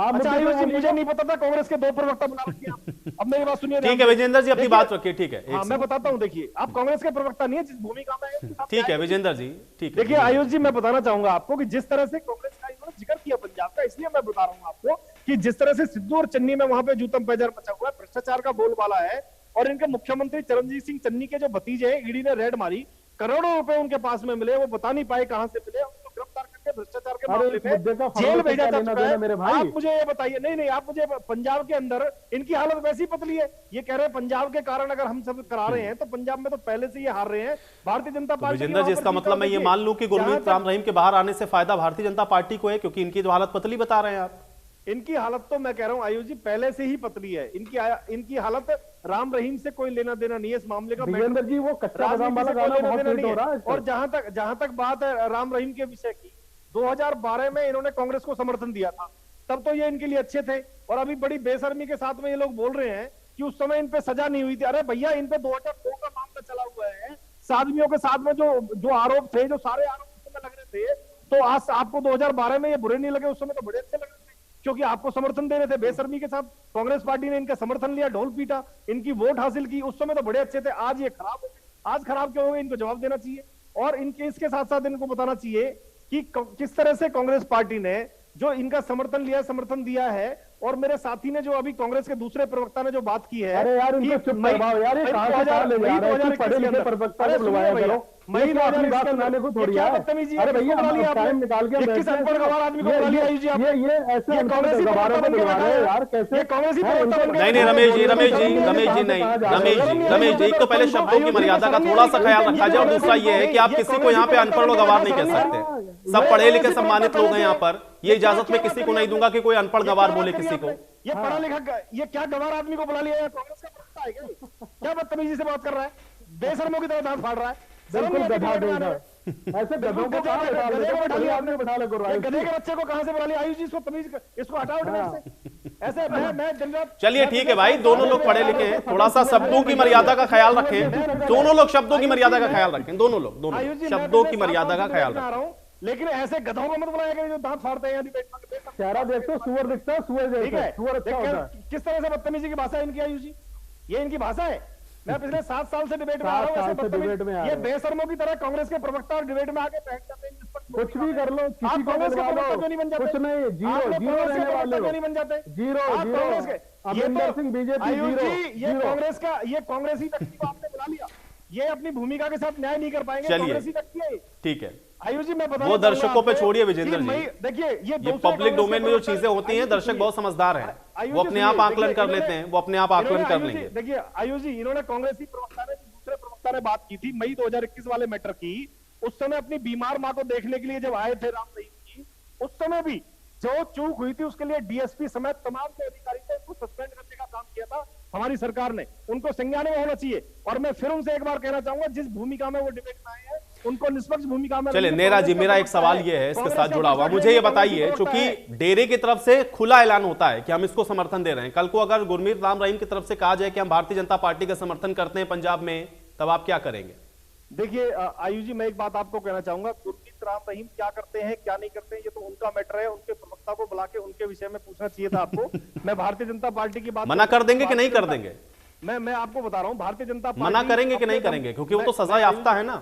अच्छा आयुष जी, मुझे नहीं पता था कांग्रेस के 2 प्रवक्ता बना रखे हैं। अब मेरी बात सुनिए। ठीक है विजेंद्र जी, अपनी बात रखिए। ठीक है, हाँ मैं बताता हूँ, देखिए आप कांग्रेस के प्रवक्ता नहीं है, जिस भूमिका में है। ठीक है विजेंद्र जी, ठीक है। देखिए आयुष जी, मैं बताना चाहूंगा आपको कि जिस तरह से कांग्रेस का इन्होंने जिक्र किया पंजाब का, इसलिए मैं बता रहा हूँ आपको कि जिस तरह से सिद्धू और चन्नी में वहां पे जूतम पैजर मचा हुआ है, भ्रष्टाचार का बोलबाला है, और इनके मुख्यमंत्री चरणजीत सिंह चन्नी के जो भतीजे हैं, ईडी ने रेड मारी, करोड़ों रुपए उनके पास में मिले, वो बता नहीं पाए कहां से मिले, उनको गिरफ्तार करके भ्रष्टाचार के मामले में जेल भेजा जा चुका है। मेरे भाई आप मुझे ये बताइए, नहीं आप मुझे, पंजाब के अंदर इनकी हालत वैसी पतली है, ये कह रहे हैं पंजाब के कारण अगर हम सब करा रहे हैं तो पंजाब में तो पहले से ये हार रहे हैं भारतीय जनता पार्टी। विजेंद्र जी, इसका मतलब मैं ये मान लूं कि गुरमीत राम रहीम के बाहर आने से फायदा भारतीय जनता पार्टी को है, क्योंकि इनकी जो हालत पतली बता रहे हैं आप। इनकी हालत तो मैं कह रहा हूं आयुष जी पहले से ही पतली है, इनकी हालत राम रहीम से कोई लेना देना नहीं है इस मामले का। विजेंद्र जी वो कच्चा बादाम वाला गाना बहुत हिट हो रहा है। और जहां तक बात है राम रहीम के विषय की, 2012 में इन्होंने कांग्रेस को समर्थन दिया था, तब तो ये इनके लिए अच्छे थे, और अभी बड़ी बेशर्मी के साथ में ये लोग बोल रहे हैं कि उस समय इन पे सजा नहीं हुई थी। अरे भैया, इन पे 2002 का मामला चला हुआ है, साध्वियों के साथ में जो आरोप थे, जो सारे आरोप उस समय लग रहे थे, तो आज आपको 2012 में ये बुरे नहीं लगे, उस समय तो बड़े अच्छे लग रहे थे, क्योंकि आपको समर्थन दे रहे थे। बेशर्मी के साथ कांग्रेस पार्टी ने इनका समर्थन लिया, ढोल पीटा, इनकी वोट हासिल की, उस समय तो बड़े अच्छे थे, आज ये खराब हो गए। आज खराब क्यों हो गए, इनको जवाब देना चाहिए, और इनके इसके साथ साथ इनको बताना चाहिए कि किस तरह से कांग्रेस पार्टी ने जो इनका समर्थन लिया, समर्थन दिया है। और मेरे साथी ने जो अभी कांग्रेस के दूसरे प्रवक्ता ने जो बात की है, अरे यार इनको चुप करवाओ यार, ये कहां से कहां ले जा रहे हैं? पढ़े लिखे प्रवक्ता को बुलवाया करो, मई में अपनी बात सुनाने को थोड़ी है। अरे भैया टाइम निकाल के किस अनपढ़ गवार आदमी को बुला लिया आयुष जी आप? ये ऐसे कांग्रेस गवारों को बुलवा रहे हैं यार, कैसे कांग्रेसी प्रवक्ता बन गए? नहीं रमेश जी नहीं, रमेश जी एक तो पहले शब्दों की मर्यादा का थोड़ा सा ख्याल रखा जाए, और दूसरा ये है कि आप किसी को यहाँ पे अनपढ़ और गवार नहीं कह सकते। सब पढ़े लिखे सम्मानित लोग हैं यहाँ पर, ये इजाजत मैं किसी को नहीं दूंगा कि कोई अनपढ़ गवार बोले किसी को। ये पढ़ा लिखा, ये क्या गवार आदमी को बुला लिया है? कांग्रेस का प्रवक्ता है क्या बदतमीजी से बात कर रहा है, बेशर्मों की तरह दांत फाड़ रहा है। बिल्कुल गधा देगा, ऐसे गधों को कहां बैठा लिया आपने? बैठा ले करो गधे के बच्चे को कहां से बुला लिया आयुष जी? इसको तमीज, इसको हटाओ डिबेट से। ऐसे मैं दिन रात। चलिए ठीक है भाई, दोनों लोग पढ़े लिखे हैं, थोड़ा सा शब्दों की मर्यादा का ख्याल रखें, दोनों लोग शब्दों की मर्यादा का ख्याल रखें, दोनों शब्दों की मर्यादा का ख्याल रखें। लेकिन ऐसे गधों को मत बुलाया करें जो दांत फाड़ते हैं। चेहरा देखते सुअर दिखता है, सुअर ठीक है, सुअर अच्छा होता है। किस तरह से बदतमीजी की भाषा है इनकी आयुष जी? ये इनकी भाषा है। मैं पिछले 7 साल से डिबेट में आ रहा हूँ, ये बेशर्मों की तरह कांग्रेस के प्रवक्ता और डिबेट में आके बैठ जाते हैं। कुछ भी कर लो, किसी को कांग्रेस के प्रवक्ता क्यों नहीं बन जाते? कुछ नहीं, जीरो रहने वाले क्यों नहीं बन जाते? Zero Amarinder Singh BJP zero. ये कांग्रेस का, ये कांग्रेसी व्यक्ति को आपने बुला लिया, ये अपनी भूमिका के साथ न्याय नहीं कर पाएंगे। कांग्रेसी व्यक्ति है, ठीक है आयुष जी। मैं बता वो दर्शकों पे छोड़िए विजेंद्र जी, देखिए ये पब्लिक डोमेन में जो चीजें होती हैं, दर्शक बहुत समझदार हैं, वो अपने आप आकलन कर लेते हैं, वो अपने आप आकलन कर लेंगे। देखिए आयुष जी, इन्होंने कांग्रेसी प्रवक्ता ने, दूसरे प्रवक्ता ने बात की थी मई 2021 वाले मैटर की। उस समय अपनी बीमार मां को देखने के लिए जब आए थे राम रहीम जी, उस समय भी जो चूक हुई थी उसके लिए डीएसपी समेत तमाम जो अधिकारी थे उनको सस्पेंड करने का काम किया था हमारी सरकार ने, उनको संज्ञान में होना चाहिए। और मैं फिर उनसे एक बार कहना चाहूंगा, जिस भूमिका में वो डिबेट में आए हैं उनको निष्पक्ष भूमिका में। चलिए नेरा जी, मेरा एक सवाल ये है इसके साथ जुड़ा हुआ, मुझे ये बताइए, चूंकि डेरे की तरफ से खुला ऐलान होता है कि हम इसको समर्थन दे रहे हैं, कल को अगर गुरमीत राम रहीम की तरफ से कहा जाए कि हम भारतीय जनता पार्टी का समर्थन करते हैं पंजाब में, तब आप क्या करेंगे? देखिए आयुष जी, मैं एक बात आपको कहना चाहूंगा, गुरमीत राम रहीम क्या करते हैं क्या नहीं करते हैं ये तो उनका मैटर है, उनके प्रवक्ता को बुला के उनके विषय में पूछना चाहिए था आपको। मैं भारतीय जनता पार्टी की बात मना कर देंगे कि नहीं कर देंगे? मैं आपको बता रहा हूँ, भारतीय जनता पार्टी मना करेंगे कि नहीं करेंगे, क्योंकि वो तो सजा याफ्ता है ना।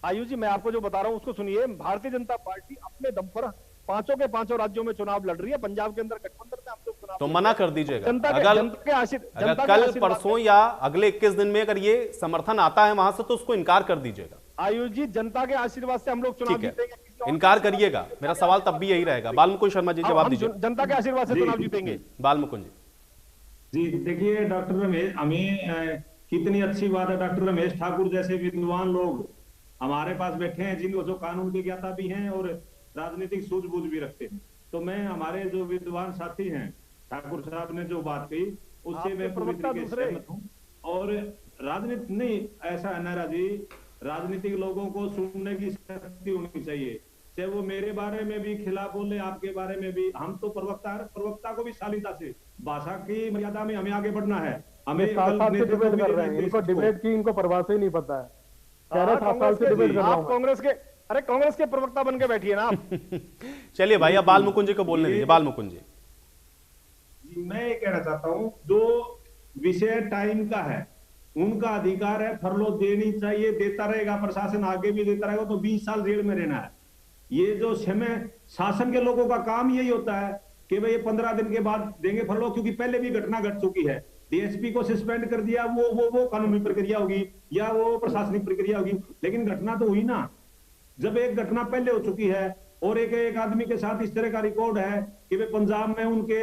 आयुष जी, मैं आपको जो बता रहा हूँ उसको सुनिए। भारतीय जनता पार्टी अपने दम पर 5 के 5 राज्यों में चुनाव लड़ रही है। पंजाब के अंदर गठबंधन में हम लोग चुनाव, तो मना कर दीजिएगा। अगर कल परसों या अगले 21 दिन में अगर ये समर्थन आता है वहां से, तो उसको इनकार कर दीजिएगा। आयुष जी, जनता के आशीर्वाद से हम लोग चुनाव जीतेंगे, इनकार करिएगा। मेरा सवाल तब भी यही रहेगा। बालमुकुंद शर्मा जी जवाब दीजिए। जनता के आशीर्वाद से चुनाव जीतेंगे। बालमुकुंद जी देखिए, डॉक्टर रमेश, हमें कितनी अच्छी बात है, डॉक्टर रमेश ठाकुर जैसे विद्वान लोग हमारे पास बैठे हैं, जिनको जो कानून की ज्ञाता भी हैं और राजनीतिक सूझबूझ भी रखते हैं। तो मैं, हमारे जो विद्वान साथी हैं, ठाकुर साहब ने जो बात कही उससे मैं पूरी तरीके से सहमत हूँ। और राजनीति नहीं, ऐसा है नारा जी, राजनीतिक लोगों को सुनने की शक्ति होनी चाहिए। चाहे वो मेरे बारे में भी खिलाफ बोले, आपके बारे में भी। हम तो प्रवक्ता को भी शालीनता से, भाषा की मर्यादा में हमें आगे बढ़ना है। हमें सात साल से डिबेट कर रहे हैं, इनको डिबेट की इनको परिभाषा ही नहीं पता है। कह रहे 7 साल से डिबेट कर रहा हूं। कांग्रेस के प्रवक्ता बन के बैठिए ना आप। चलिए भाई, अब बाल मुकुंद जी को बोलने दीजिए। बाल मुकुंद जी, मैं ये कहना चाहता हूं, जो विषय टाइम का है, उनका अधिकार है, फरलो देनी चाहिए, देता रहेगा प्रशासन, आगे भी देता रहेगा। तो 20 साल जेल में रहना है। ये जो समय शासन के लोगों का काम यही होता है कि भाई 15 दिन के बाद देंगे फरलो, क्योंकि पहले भी घटना घट चुकी है। डीएसपी को सस्पेंड कर दिया, वो कानूनी प्रक्रिया होगी या वो प्रशासनिक प्रक्रिया होगी, लेकिन घटना तो हुई ना। जब एक घटना पहले हो चुकी है और एक आदमी के साथ इस तरह का रिकॉर्ड है कि वे पंजाब में उनके,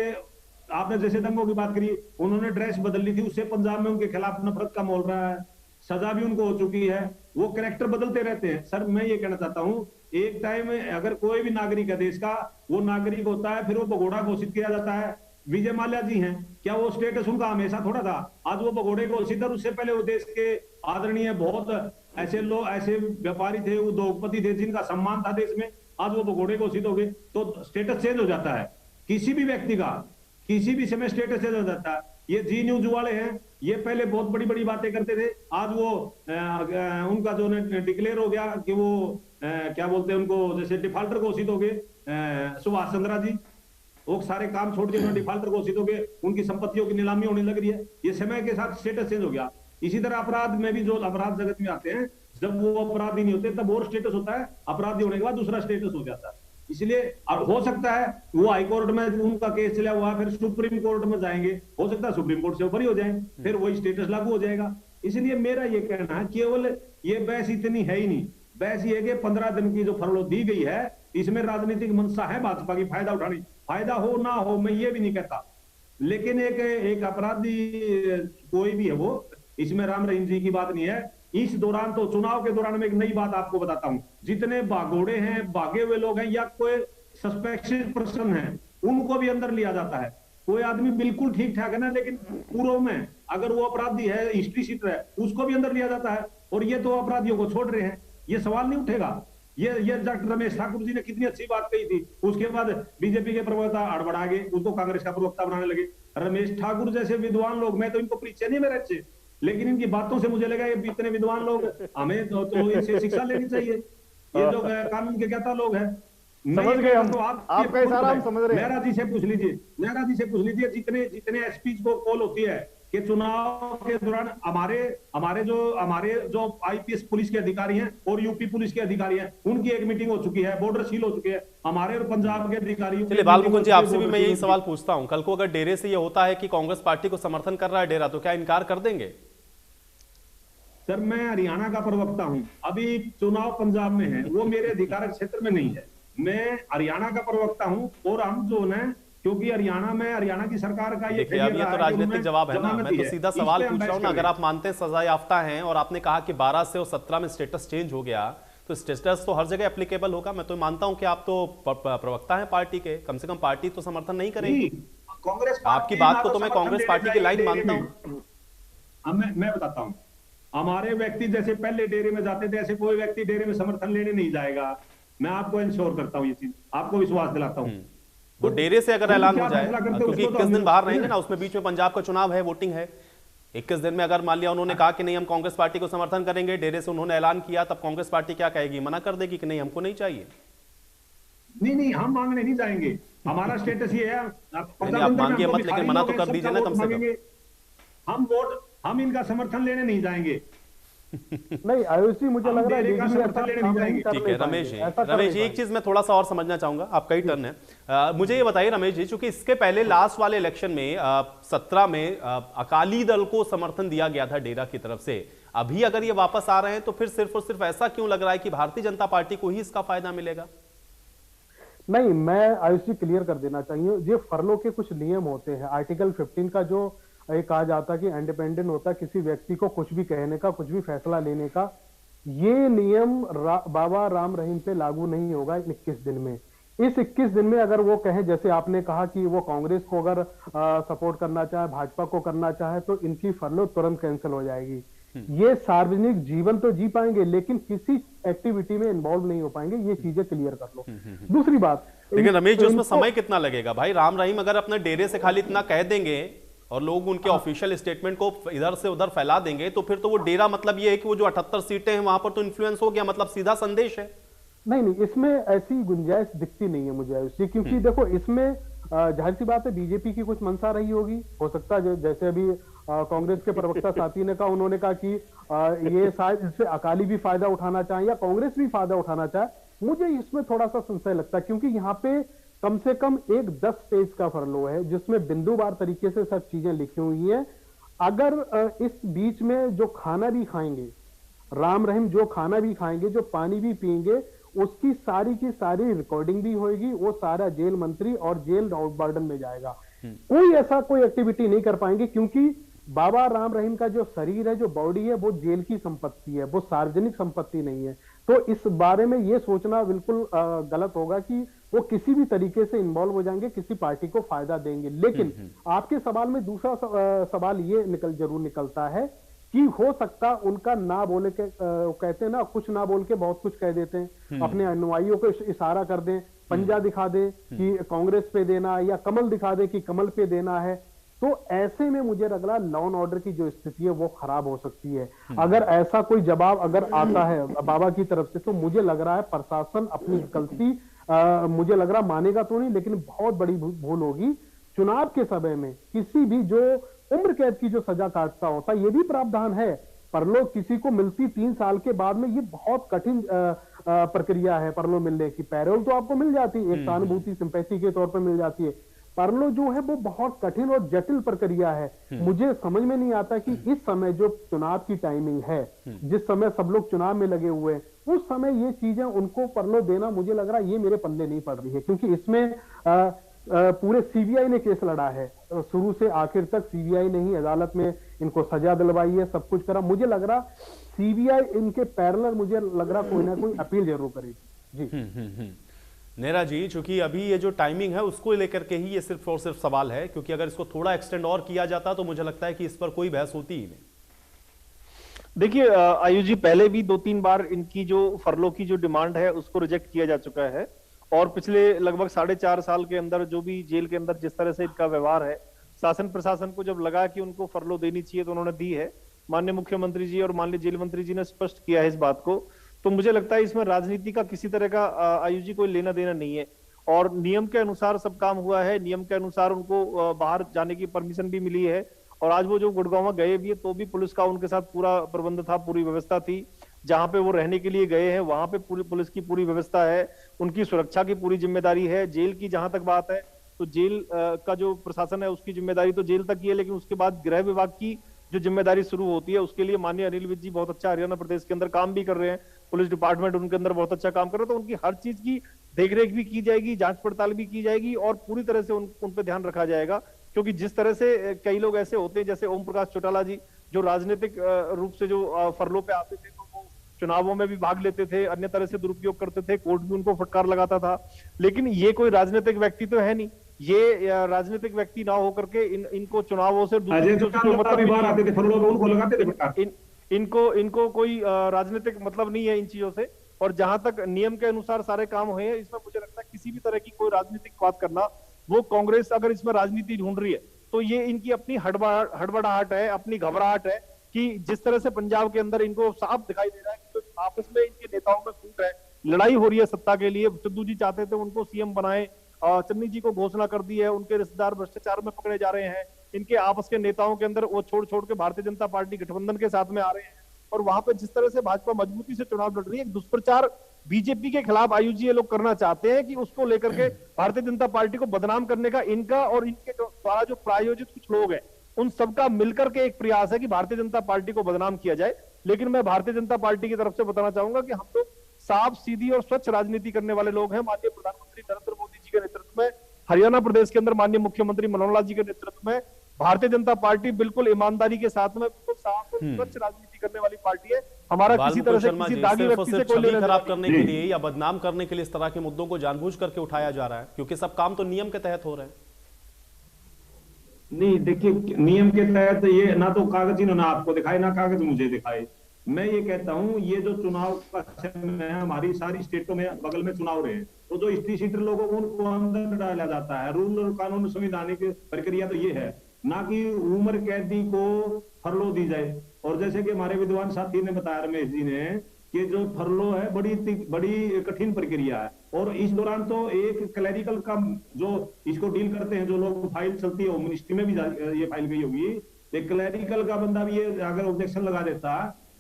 आपने जैसे दंगों की बात करी, उन्होंने ड्रेस बदल ली थी, उससे पंजाब में उनके खिलाफ नफरत का माहौल रहा है, सजा भी उनको हो चुकी है। वो कैरेक्टर बदलते रहते हैं। सर मैं ये कहना चाहता हूं, एक टाइम में अगर कोई भी नागरिक है देश का, वो नागरिक होता है, फिर वो भगोड़ा घोषित किया जाता है। विजय माल्या जी हैं, क्या वो स्टेटस उनका हमेशा थोड़ा था? आज वो भगोड़े घोषित, और उससे पहले वो देश के आदरणीय बहुत ऐसे लोग, ऐसे व्यापारी थे, उद्योगपति थे जिनका सम्मान था देश में, आज वो भगोड़े घोषित हो गए। तो स्टेटस चेंज हो जाता है किसी भी व्यक्ति का, किसी भी समय स्टेटस चेंज हो जाता है। ये जी न्यूज वाले हैं, ये पहले बहुत बड़ी बड़ी बातें करते थे, आज वो उनका जो डिक्लेयर हो गया कि वो क्या बोलते हैं उनको, जैसे डिफॉल्टर घोषित हो गए सुभाष चंद्रा जी, वो सारे काम छोड़ दिए, डिफॉल्टर घोषित हो गए, उनकी संपत्तियों की नीलामी होने लग रही है। ये समय के साथ स्टेटस चेंज हो गया। इसी तरह अपराध में भी, जो अपराध जगत में आते हैं, जब वो अपराधी नहीं होते तब और स्टेटस होता है, अपराधी होने के बाद दूसरा स्टेटस हो जाता है। इसलिए हो सकता है वो हाई कोर्ट में उनका केस चला हुआ, फिर सुप्रीम कोर्ट में जाएंगे, हो सकता है सुप्रीम कोर्ट से ऊपर ही हो जाए, फिर वही स्टेटस लागू हो जाएगा। इसलिए मेरा ये कहना है, केवल ये बहस इतनी है ही नहीं। बहस ये कि 15 दिन की जो फरलो दी गई है, इसमें राजनीतिक मंशा है भाजपा की फायदा उठानी। फायदा हो ना हो मैं ये भी नहीं कहता, लेकिन एक अपराधी कोई भी है वो, इसमें राम रहीम जी की बात नहीं है। इस दौरान तो चुनाव के दौरान मैं एक नई बात आपको बताता हूं, जितने भागोड़े हैं, भागे हुए लोग हैं या कोई सस्पेक्टेड पर्सन है, उनको भी अंदर लिया जाता है। कोई आदमी बिल्कुल ठीक ठाक है ना, लेकिन पूर्व में अगर वो अपराधी है, हिस्ट्री शीटर है, उसको भी अंदर लिया जाता है। और ये तो अपराधियों को छोड़ रहे हैं, ये सवाल नहीं उठेगा। ये डॉक्टर रमेश ठाकुर जी ने कितनी अच्छी बात कही थी, उसके बाद बीजेपी के प्रवक्ता अड़बड़ा गए, उसको कांग्रेस का प्रवक्ता बनाने लगे। रमेश ठाकुर जैसे विद्वान लोग, मैं तो इनको परिचय नहीं मेरे अच्छे, लेकिन इनकी बातों से मुझे लगा ये इतने विद्वान लोग, हमें तो इनसे शिक्षा लेनी चाहिए। ये जो कानून के ज्ञाता लोग हैं, समझ गए हम, तो आपका इशारा हम समझ रहे हैं। मेहरा जी से पूछ लीजिए, जितने एसपी को कॉल होती है कि चुनाव के दौरान हमारे जो आईपीएस पुलिस के अधिकारी हैं और यूपी पुलिस के अधिकारी हैं, उनकी एक मीटिंग हो चुकी है, बॉर्डर सील हो चुकी है। हमारे और पंजाब के अधिकारियों, चलिए बाल मुकुंद जी, आपसे भी मैं यही सवाल पूछता हूं, कल को अगर डेरे से ये होता है कि कांग्रेस पार्टी को समर्थन कर रहा है डेरा, तो क्या इनकार कर देंगे? सर मैं हरियाणा का प्रवक्ता हूं, अभी चुनाव पंजाब में है, वो मेरे अधिकारक क्षेत्र में नहीं है। मैं हरियाणा का प्रवक्ता हूं, और हम जो है, क्योंकि हरियाणा की सरकार का ये, अब ये तो राजनीतिक जवाब है ना, मैं तो सीधा सवाल पूछ रहा हूं ना। अगर आप मानते हैं सजा याफ्ता हैं, और आपने कहा कि 12 से और 17 में स्टेटस चेंज हो गया, तो स्टेटस तो हर जगह एप्लीकेबल होगा। मैं तो मानता हूं कि आप तो प्रवक्ता हैं पार्टी के, कम से कम पार्टी तो समर्थन नहीं करेगी। कांग्रेस आपकी बात को तो मैं कांग्रेस पार्टी की लाइन मानता हूं। मैं बताता हूं, हमारे व्यक्ति जैसे पहले डेरे में जाते थे, ऐसे कोई व्यक्ति डेरे में समर्थन लेने नहीं जाएगा। मैं आपको इंश्योर करता हूं, ये चीज आपको विश्वास दिलाता हूं। वो डेरे से अगर ऐलान हो जाए, क्योंकि 21 दिन बाहर रहेंगे ना, उसमें बीच में पंजाब का चुनाव है, वोटिंग है। 21 दिन में अगर मान लिया उन्होंने कहा कि नहीं हम कांग्रेस पार्टी को समर्थन करेंगे, डेरे से उन्होंने ऐलान किया, तब कांग्रेस पार्टी क्या कहेगी? मना कर देगी कि नहीं हमको नहीं चाहिए? नहीं, हम मांगने नहीं जाएंगे, हमारा स्टेटस ये है। आप मांगिए मत, लेकिन मना तो कर दीजिए ना कम से कम। हम इनका समर्थन लेने नहीं जाएंगे। नहीं आयुषी, मुझे लग रहा है ठीक है रमेश जी, एक चीज मैं थोड़ा सा और समझना चाहूंगा, आपका ही टर्न है। मुझे ये बताइए रमेश जी, चूंकि इसके पहले लास्ट वाले इलेक्शन में 17 में अकाली दल को समर्थन दिया गया था डेरा की तरफ से, अभी अगर ये वापस आ रहे हैं तो फिर सिर्फ और सिर्फ ऐसा क्यों लग रहा है कि भारतीय जनता पार्टी को ही इसका फायदा मिलेगा? नहीं, मैं आयुषी क्लियर कर देना चाहिए, ये फरलो के कुछ नियम होते हैं। आर्टिकल 15 का जो एक कहा जाता है कि इंडिपेंडेंट होता है किसी व्यक्ति को कुछ भी कहने का, कुछ भी फैसला लेने का, ये नियम बाबा राम रहीम पे लागू नहीं होगा 21 दिन में। इस 21 दिन में अगर वो कहें, जैसे आपने कहा कि वो कांग्रेस को अगर सपोर्ट करना चाहे, भाजपा को करना चाहे, तो इनकी फरलो तुरंत कैंसिल हो जाएगी। ये सार्वजनिक जीवन तो जी पाएंगे लेकिन किसी एक्टिविटी में इन्वॉल्व नहीं हो पाएंगे, ये चीजें क्लियर कर लो। दूसरी बात, लेकिन रमेश जी उसमें समय कितना लगेगा भाई? राम रहीम अगर अपने डेरे से खाली इतना कह देंगे और लोग उनके ऑफिशियल स्टेटमेंट को इधर से उधर फैला देंगे तो फिर तो वो डेरा मतलब ये है कि वो जो 78 सीटें हैं वहां पर तो इन्फ्लुएंस हो गया, मतलब सीधा संदेश है। नहीं, इसमें ऐसी गुंजाइश दिखती नहीं है मुझे आयुषी, क्योंकि देखो इसमें जाहिर सी बात है बीजेपी की कुछ मंशा रही होगी, हो सकता है जैसे अभी कांग्रेस के प्रवक्ता साथी ने कहा, उन्होंने कहा कि ये शायद इससे अकाली भी फायदा उठाना चाहे या कांग्रेस भी फायदा उठाना चाहे। मुझे इसमें थोड़ा सा संशय लगता है, क्योंकि यहाँ पे कम से कम एक 10 पेज का फरलो है जिसमें बिंदुवार तरीके से सब चीजें लिखी हुई हैं। अगर इस बीच में जो खाना भी खाएंगे, राम रहीम जो खाना भी खाएंगे, जो पानी भी पिएंगे, उसकी सारी की सारी रिकॉर्डिंग भी होगी, वो सारा जेल मंत्री और जेल वार्डन में जाएगा। कोई ऐसा कोई एक्टिविटी नहीं कर पाएंगे, क्योंकि बाबा राम रहीम का जो शरीर है, जो बॉडी है, वो जेल की संपत्ति है, वो सार्वजनिक संपत्ति नहीं है। तो इस बारे में ये सोचना बिल्कुल गलत होगा कि वो किसी भी तरीके से इन्वॉल्व हो जाएंगे, किसी पार्टी को फायदा देंगे। लेकिन आपके सवाल में दूसरा सवाल ये जरूर निकलता है कि हो सकता उनका ना बोले के कहते हैं ना, कुछ ना बोल के बहुत कुछ कह देते हैं, अपने अनुयायियों को इशारा कर दें, पंजा दिखा दे कि कांग्रेस पे देना, या कमल दिखा दे कि कमल पे देना है। तो ऐसे में मुझे लग रहा है लॉ एंड ऑर्डर की जो स्थिति है वो खराब हो सकती है। अगर ऐसा कोई जवाब अगर आता है बाबा की तरफ से, तो मुझे लग रहा है प्रशासन अपनी गलती मुझे लग रहा मानेगा तो नहीं, लेकिन बहुत बड़ी भूल होगी। चुनाव के समय में किसी भी जो उम्र कैद की जो सजा काटता होता, ये भी प्रावधान है, परलोक किसी को मिलती 3 साल के बाद में, ये बहुत कठिन प्रक्रिया है परलोक मिलने की। पैरोल तो आपको मिल जाती है, एक सहानुभूति सिंपैथी के तौर पर मिल जाती है, परलो जो है वो बहुत कठिन और जटिल प्रक्रिया है। मुझे समझ में नहीं आता कि इस समय जो चुनाव की टाइमिंग है, जिस समय सब लोग चुनाव में लगे हुए हैं, उस समय ये चीजें उनको परलो देना, मुझे लग रहा है ये मेरे पल्ले नहीं पड़ रही है। क्योंकि इसमें पूरे सीबीआई ने केस लड़ा है, शुरू से आखिर तक सीबीआई ने ही अदालत में इनको सजा दिलवाई है, सब कुछ करा। मुझे लग रहा सीबीआई इनके पैरेलल मुझे लग रहा कोई ना कोई अपील जरूर करेगी। जी नेहरा जी, चूंकि अभी ये जो टाइमिंग है उसको लेकर के ही ये सिर्फ और सिर्फ सवाल है, क्योंकि अगर इसको थोड़ा एक्सटेंड और किया जाता तो मुझे लगता है कि इस पर कोई बहस होती ही नहीं। देखिए आयुष जी, पहले भी 2-3 बार इनकी जो फरलो की जो डिमांड है उसको रिजेक्ट किया जा चुका है, और पिछले लगभग 4.5 साल के अंदर जो भी जेल के अंदर जिस तरह से इनका व्यवहार है, शासन प्रशासन को जब लगा कि उनको फरलो देनी चाहिए तो उन्होंने दी है। माननीय मुख्यमंत्री जी और माननीय जेल मंत्री जी ने स्पष्ट किया है इस बात को। तो मुझे लगता है इसमें राजनीति का किसी तरह का आयुष जी कोई लेना देना नहीं है, और नियम के अनुसार सब काम हुआ है, नियम के अनुसार उनको बाहर जाने की परमिशन भी मिली है। और आज वो जो गुड़गांव गए भी है तो भी पुलिस का उनके साथ पूरा प्रबंध था, पूरी व्यवस्था थी। जहां पे वो रहने के लिए गए हैं वहां पे पूरी पुलिस की पूरी व्यवस्था है, उनकी सुरक्षा की पूरी जिम्मेदारी है। जेल की जहां तक बात है तो जेल का जो प्रशासन है उसकी जिम्मेदारी तो जेल तक ही है, लेकिन उसके बाद गृह विभाग की जो जिम्मेदारी शुरू होती है उसके लिए माननीय अनिल विज जी बहुत अच्छा हरियाणा प्रदेश के अंदर काम भी कर रहे हैं, पुलिस डिपार्टमेंट उनके अंदर बहुत अच्छा काम कर रहा है। तो उनकी हर चीज की देखरेख भी की जाएगी, जांच पड़ताल भी की जाएगी, और पूरी तरह से उन पे ध्यान रखा जाएगा। क्योंकि जिस तरह से कई लोग ऐसे होते हैं, जैसे ओम प्रकाश चौटाला जी, जो राजनीतिक रूप से जो फरलो पे आते थे तो वो चुनावों में भी भाग लेते थे, अन्य तरह से दुरुपयोग करते थे, कोर्ट भी उनको फटकार लगाता था। लेकिन ये कोई राजनीतिक व्यक्ति तो है नहीं, ये राजनीतिक व्यक्ति ना होकर के इनको चुनावों से इनको कोई राजनीतिक मतलब नहीं है इन चीजों से। और जहां तक नियम के अनुसार सारे काम हुए हैं, इसमें मुझे लगता है किसी भी तरह की कोई राजनीतिक बात करना, वो कांग्रेस अगर इसमें राजनीति ढूंढ रही है तो ये इनकी अपनी हड़बड़ाहट है, अपनी घबराहट है कि जिस तरह से पंजाब के अंदर इनको साफ दिखाई दे रहा है कि तो आपस में इनके नेताओं में फूट है, लड़ाई हो रही है सत्ता के लिए। सिद्धू जी चाहते थे उनको सीएम बनाए, चन्नी जी को घोषणा कर दी है, उनके रिश्तेदार भ्रष्टाचार में पकड़े जा रहे हैं, इनके आपस के नेताओं के अंदर वो छोड़ छोड़ के भारतीय जनता पार्टी गठबंधन के साथ में आ रहे हैं। और वहां पे जिस तरह से भाजपा मजबूती से चुनाव लड़ रही है, एक दुष्प्रचार बीजेपी के खिलाफ आयुष जी ये लोग करना चाहते हैं कि उसको लेकर के भारतीय जनता पार्टी को बदनाम करने का इनका और इनके द्वारा जो प्रायोजित कुछ लोग हैं उन सबका मिलकर के एक प्रयास है कि भारतीय जनता पार्टी को बदनाम किया जाए। लेकिन मैं भारतीय जनता पार्टी की तरफ से बताना चाहूंगा कि हम लोग साफ सीधी और स्वच्छ राजनीति करने वाले लोग हैं। माननीय प्रधानमंत्री नरेंद्र मोदी जी के नेतृत्व में, हरियाणा प्रदेश के अंदर माननीय मुख्यमंत्री मनोहर लाल जी के नेतृत्व में भारतीय जनता पार्टी बिल्कुल ईमानदारी के साथ में बिल्कुल साफ और स्वच्छ राजनीति करने वाली पार्टी है। हमारा किसी तरह से किसी दागी व्यक्ति से कोई लेना खराब करने के लिए या बदनाम करने के लिए इस तरह के मुद्दों को जानबूझ करके उठाया जा रहा है, क्योंकि सब काम तो नियम के तहत हो रहे हैं। नहीं, देखिए नियम के तहत ये ना तो कागज इन्होंने आपको दिखाए ना कागज मुझे दिखाए। मैं ये कहता हूँ ये जो चुनाव का समय है, हमारी सारी स्टेटों में बगल में चुनाव रहे हैं, तो जो हिस्ट्री सीटर लोगों को उनको अंदर डाला जाता है। रूल और कानून संवैधानिक प्रक्रिया तो ये है, ना कि उम्र कैदी को फरलो दी जाए। और जैसे कि हमारे विद्वान साथी ने बताया, रमेश जी ने, कि जो फरलो है बड़ी कठिन प्रक्रिया है। और इस दौरान तो एक क्लैरिकल का जो इसको डील करते हैं, जो लोग फाइल चलती है, मिनिस्ट्री में भी ये फाइल गई होगी, एक क्लैरिकल का बंदा भी ये अगर ऑब्जेक्शन लगा देता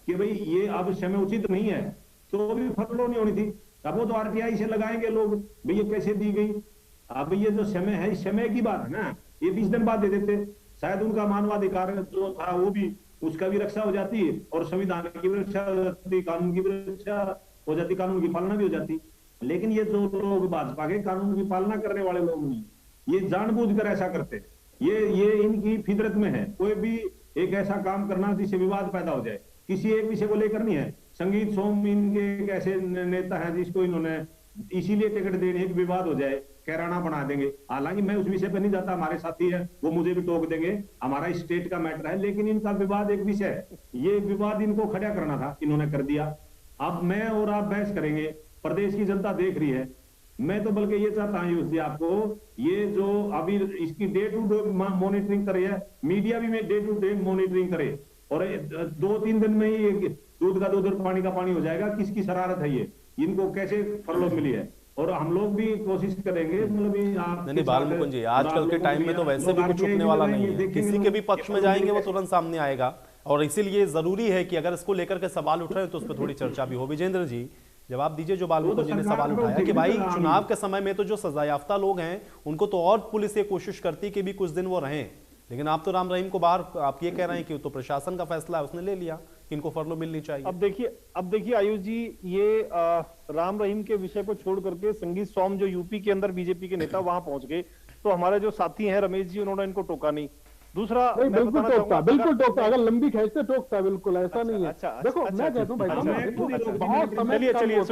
कि भाई ये अब समय उचित नहीं है, तो भी फरलो नहीं होनी थी। अब वो तो आरटीआई से लगाएंगे लोग, भाई ये कैसे दी गई। अब ये जो समय है, इस समय की बात है ना, ये 20 दिन बाद दे देते, शायद उनका मानवाधिकार जो था वो भी, उसका भी रक्षा हो जाती है, और संविधान की भी रक्षा हो जाती, कानून की भी रक्षा हो जाती, कानून की पालना भी हो जाती। लेकिन ये जो लोग भाजपा के कानून की पालना करने वाले लोग नहीं, ये जानबूझकर ऐसा करते, ये इनकी फितरत में है। कोई भी एक ऐसा काम करना जिससे विवाद पैदा हो जाए, किसी एक विषय को लेकर नहीं है। संगीत सोम इनके एक ऐसे नेता है जिसको इन्होंने इसीलिए टिकट देने एक विवाद हो जाए, कैराना बना देंगे। हालांकि मैं उस विषय पर नहीं जाता, हमारे साथी है वो मुझे भी टोक देंगे, हमारा स्टेट का मैटर है। लेकिन इनका विवाद एक विषय है, ये विवाद इनको खड़ा करना था, इन्होंने कर दिया। अब मैं और आप बहस करेंगे, प्रदेश की जनता देख रही है। मैं तो बल्कि ये चाहता हूँ आपको, ये जो अभी इसकी डे टू डे मॉनिटरिंग करे है, मीडिया भी में डे टू डे मॉनिटरिंग करे, और 2-3 दिन में ही दूध का दूध और पानी का पानी हो जाएगा। किसकी शरारत है ये, इनको कैसे फरलो मिली है। और हम लोग भी कोशिश करेंगे, मतलब नहीं बालमुकुंद जी, आजकल के टाइम में तो वैसे भी कुछ छुपने वाला नहीं है, किसी के भी पक्ष में जाएंगे वो तुरंत सामने आएगा। और इसीलिए जरूरी है कि अगर इसको लेकर के सवाल उठ रहे हैं तो उस पर थोड़ी चर्चा भी हो। विजेंद्र जी जवाब दीजिए, जो बालमुकुंद जी ने सवाल उठाया कि भाई चुनाव के समय में तो जो सजायाफ्ता लोग हैं उनको तो और पुलिस ये कोशिश करती कि भी कुछ दिन वो रहें, लेकिन आप तो राम रहीम को बाहर, आप ये कह रहे हैं कि तो प्रशासन का फैसला है, उसने ले लिया कि इनको फरलो मिलनी चाहिए। अब देखिए आयुष जी, ये राम रहीम के विषय को छोड़ करके संगीत सोम जो यूपी के अंदर बीजेपी के नेता वहां पहुंच गए, तो हमारे जो साथी हैं रमेश जी, उन्होंने इनको टोका नहीं। दूसरा बिल्कुल टोकता, अगर लंबी खींच से टोकता, बिल्कुल ऐसा नहीं है। देखो मैं कहता हूँ भाई बहुत समय, चलिए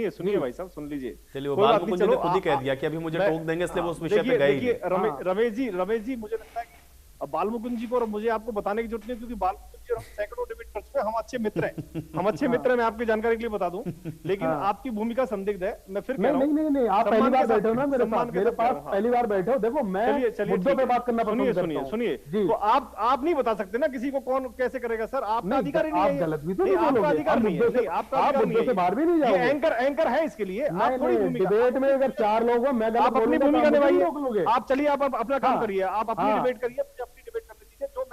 सुनिए भाई साहब, सुन लीजिए। चलिए बालमुकुंद जी ने खुद ही कह दिया कि अभी मुझे टोक देंगे, इसलिए वो उस विषय पे गए ही नहीं। रमेश जी मुझे लगता है अब बालमुकुंद जी को और मुझे आपको बताने की जरूरत नहीं, क्योंकि बालमुकुंद जी और हम सैकड़ों डिबेट कर चुके हैं, हम अच्छे मित्र हैं, हम अच्छे मित्र हैं, मैं आपकी जानकारी के लिए बता दूं। लेकिन आपकी भूमिका संदिग्ध है, मैं फिर कह रहा हूं। नहीं, आप पहली बार बैठे हो ना मेरे पास, पहली बार बैठे हो। देखो मैं मुद्दों पे बात करना पसंद करता हूं। सुनिए, तो आप नहीं बता सकते ना किसी को कौन कैसे करेगा। सर आपका अधिकार नहीं है, आप गलत भी तो आपका अधिकार नहीं है, आपका मुद्दों से बाहर भी नहीं जाओगे। एंकर है इसके लिए, आप थोड़ी डिबेट में अगर 4 लोग हो, मैं आप अपनी भूमिका निभाइए, आप चलिए, आप अपना काम करिए, आप अपनी डिबेट करिए, मुझे अपनी डिबेट करने दीजिए। जो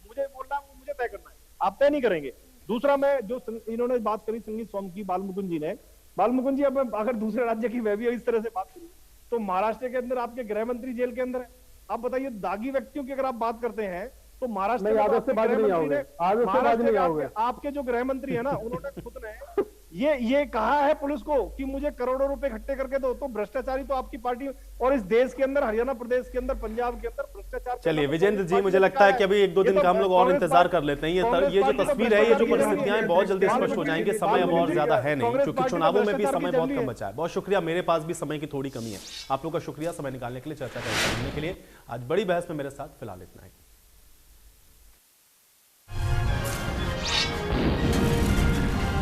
मुझे बोलना है वो मुझे तय करना है, आप तय नहीं करेंगे। दूसरा, मैं जो इन्होंने बात करी संगीत सोम की, बालमुकुंद जी ने, बालमुकुंद जी अब अगर दूसरे राज्य की वह भी इस तरह से बात करी, तो महाराष्ट्र के अंदर आपके गृह मंत्री जेल के अंदर है। आप बताइए, दागी व्यक्तियों की अगर आप बात करते हैं तो महाराष्ट्र में आपके जो गृह मंत्री है ना, उन्होंने खुद ने ये कहा है पुलिस को कि मुझे करोड़ों रुपए इकट्ठे करके दो। तो भ्रष्टाचारी तो आपकी पार्टी और इस देश के अंदर, हरियाणा प्रदेश के अंदर, पंजाब के अंदर भ्रष्टाचार। चलिए विजेंद्र जी, मुझे लगता है कि अभी 1-2 दिन का हम लोग और इंतजार कर लेते हैं। ये जो तस्वीर है, ये जो परिस्थितियां हैं, बहुत जल्दी स्पष्ट हो जाएंगे। समय अब और ज्यादा है नहीं, क्योंकि चुनावों में भी समय बहुत कम बचा है। बहुत शुक्रिया, मेरे पास भी समय की थोड़ी कमी है। आप लोग का शुक्रिया समय निकालने के लिए, चर्चा करने के लिए। आज बड़ी बहस में मेरे साथ फिलहाल इतना ही।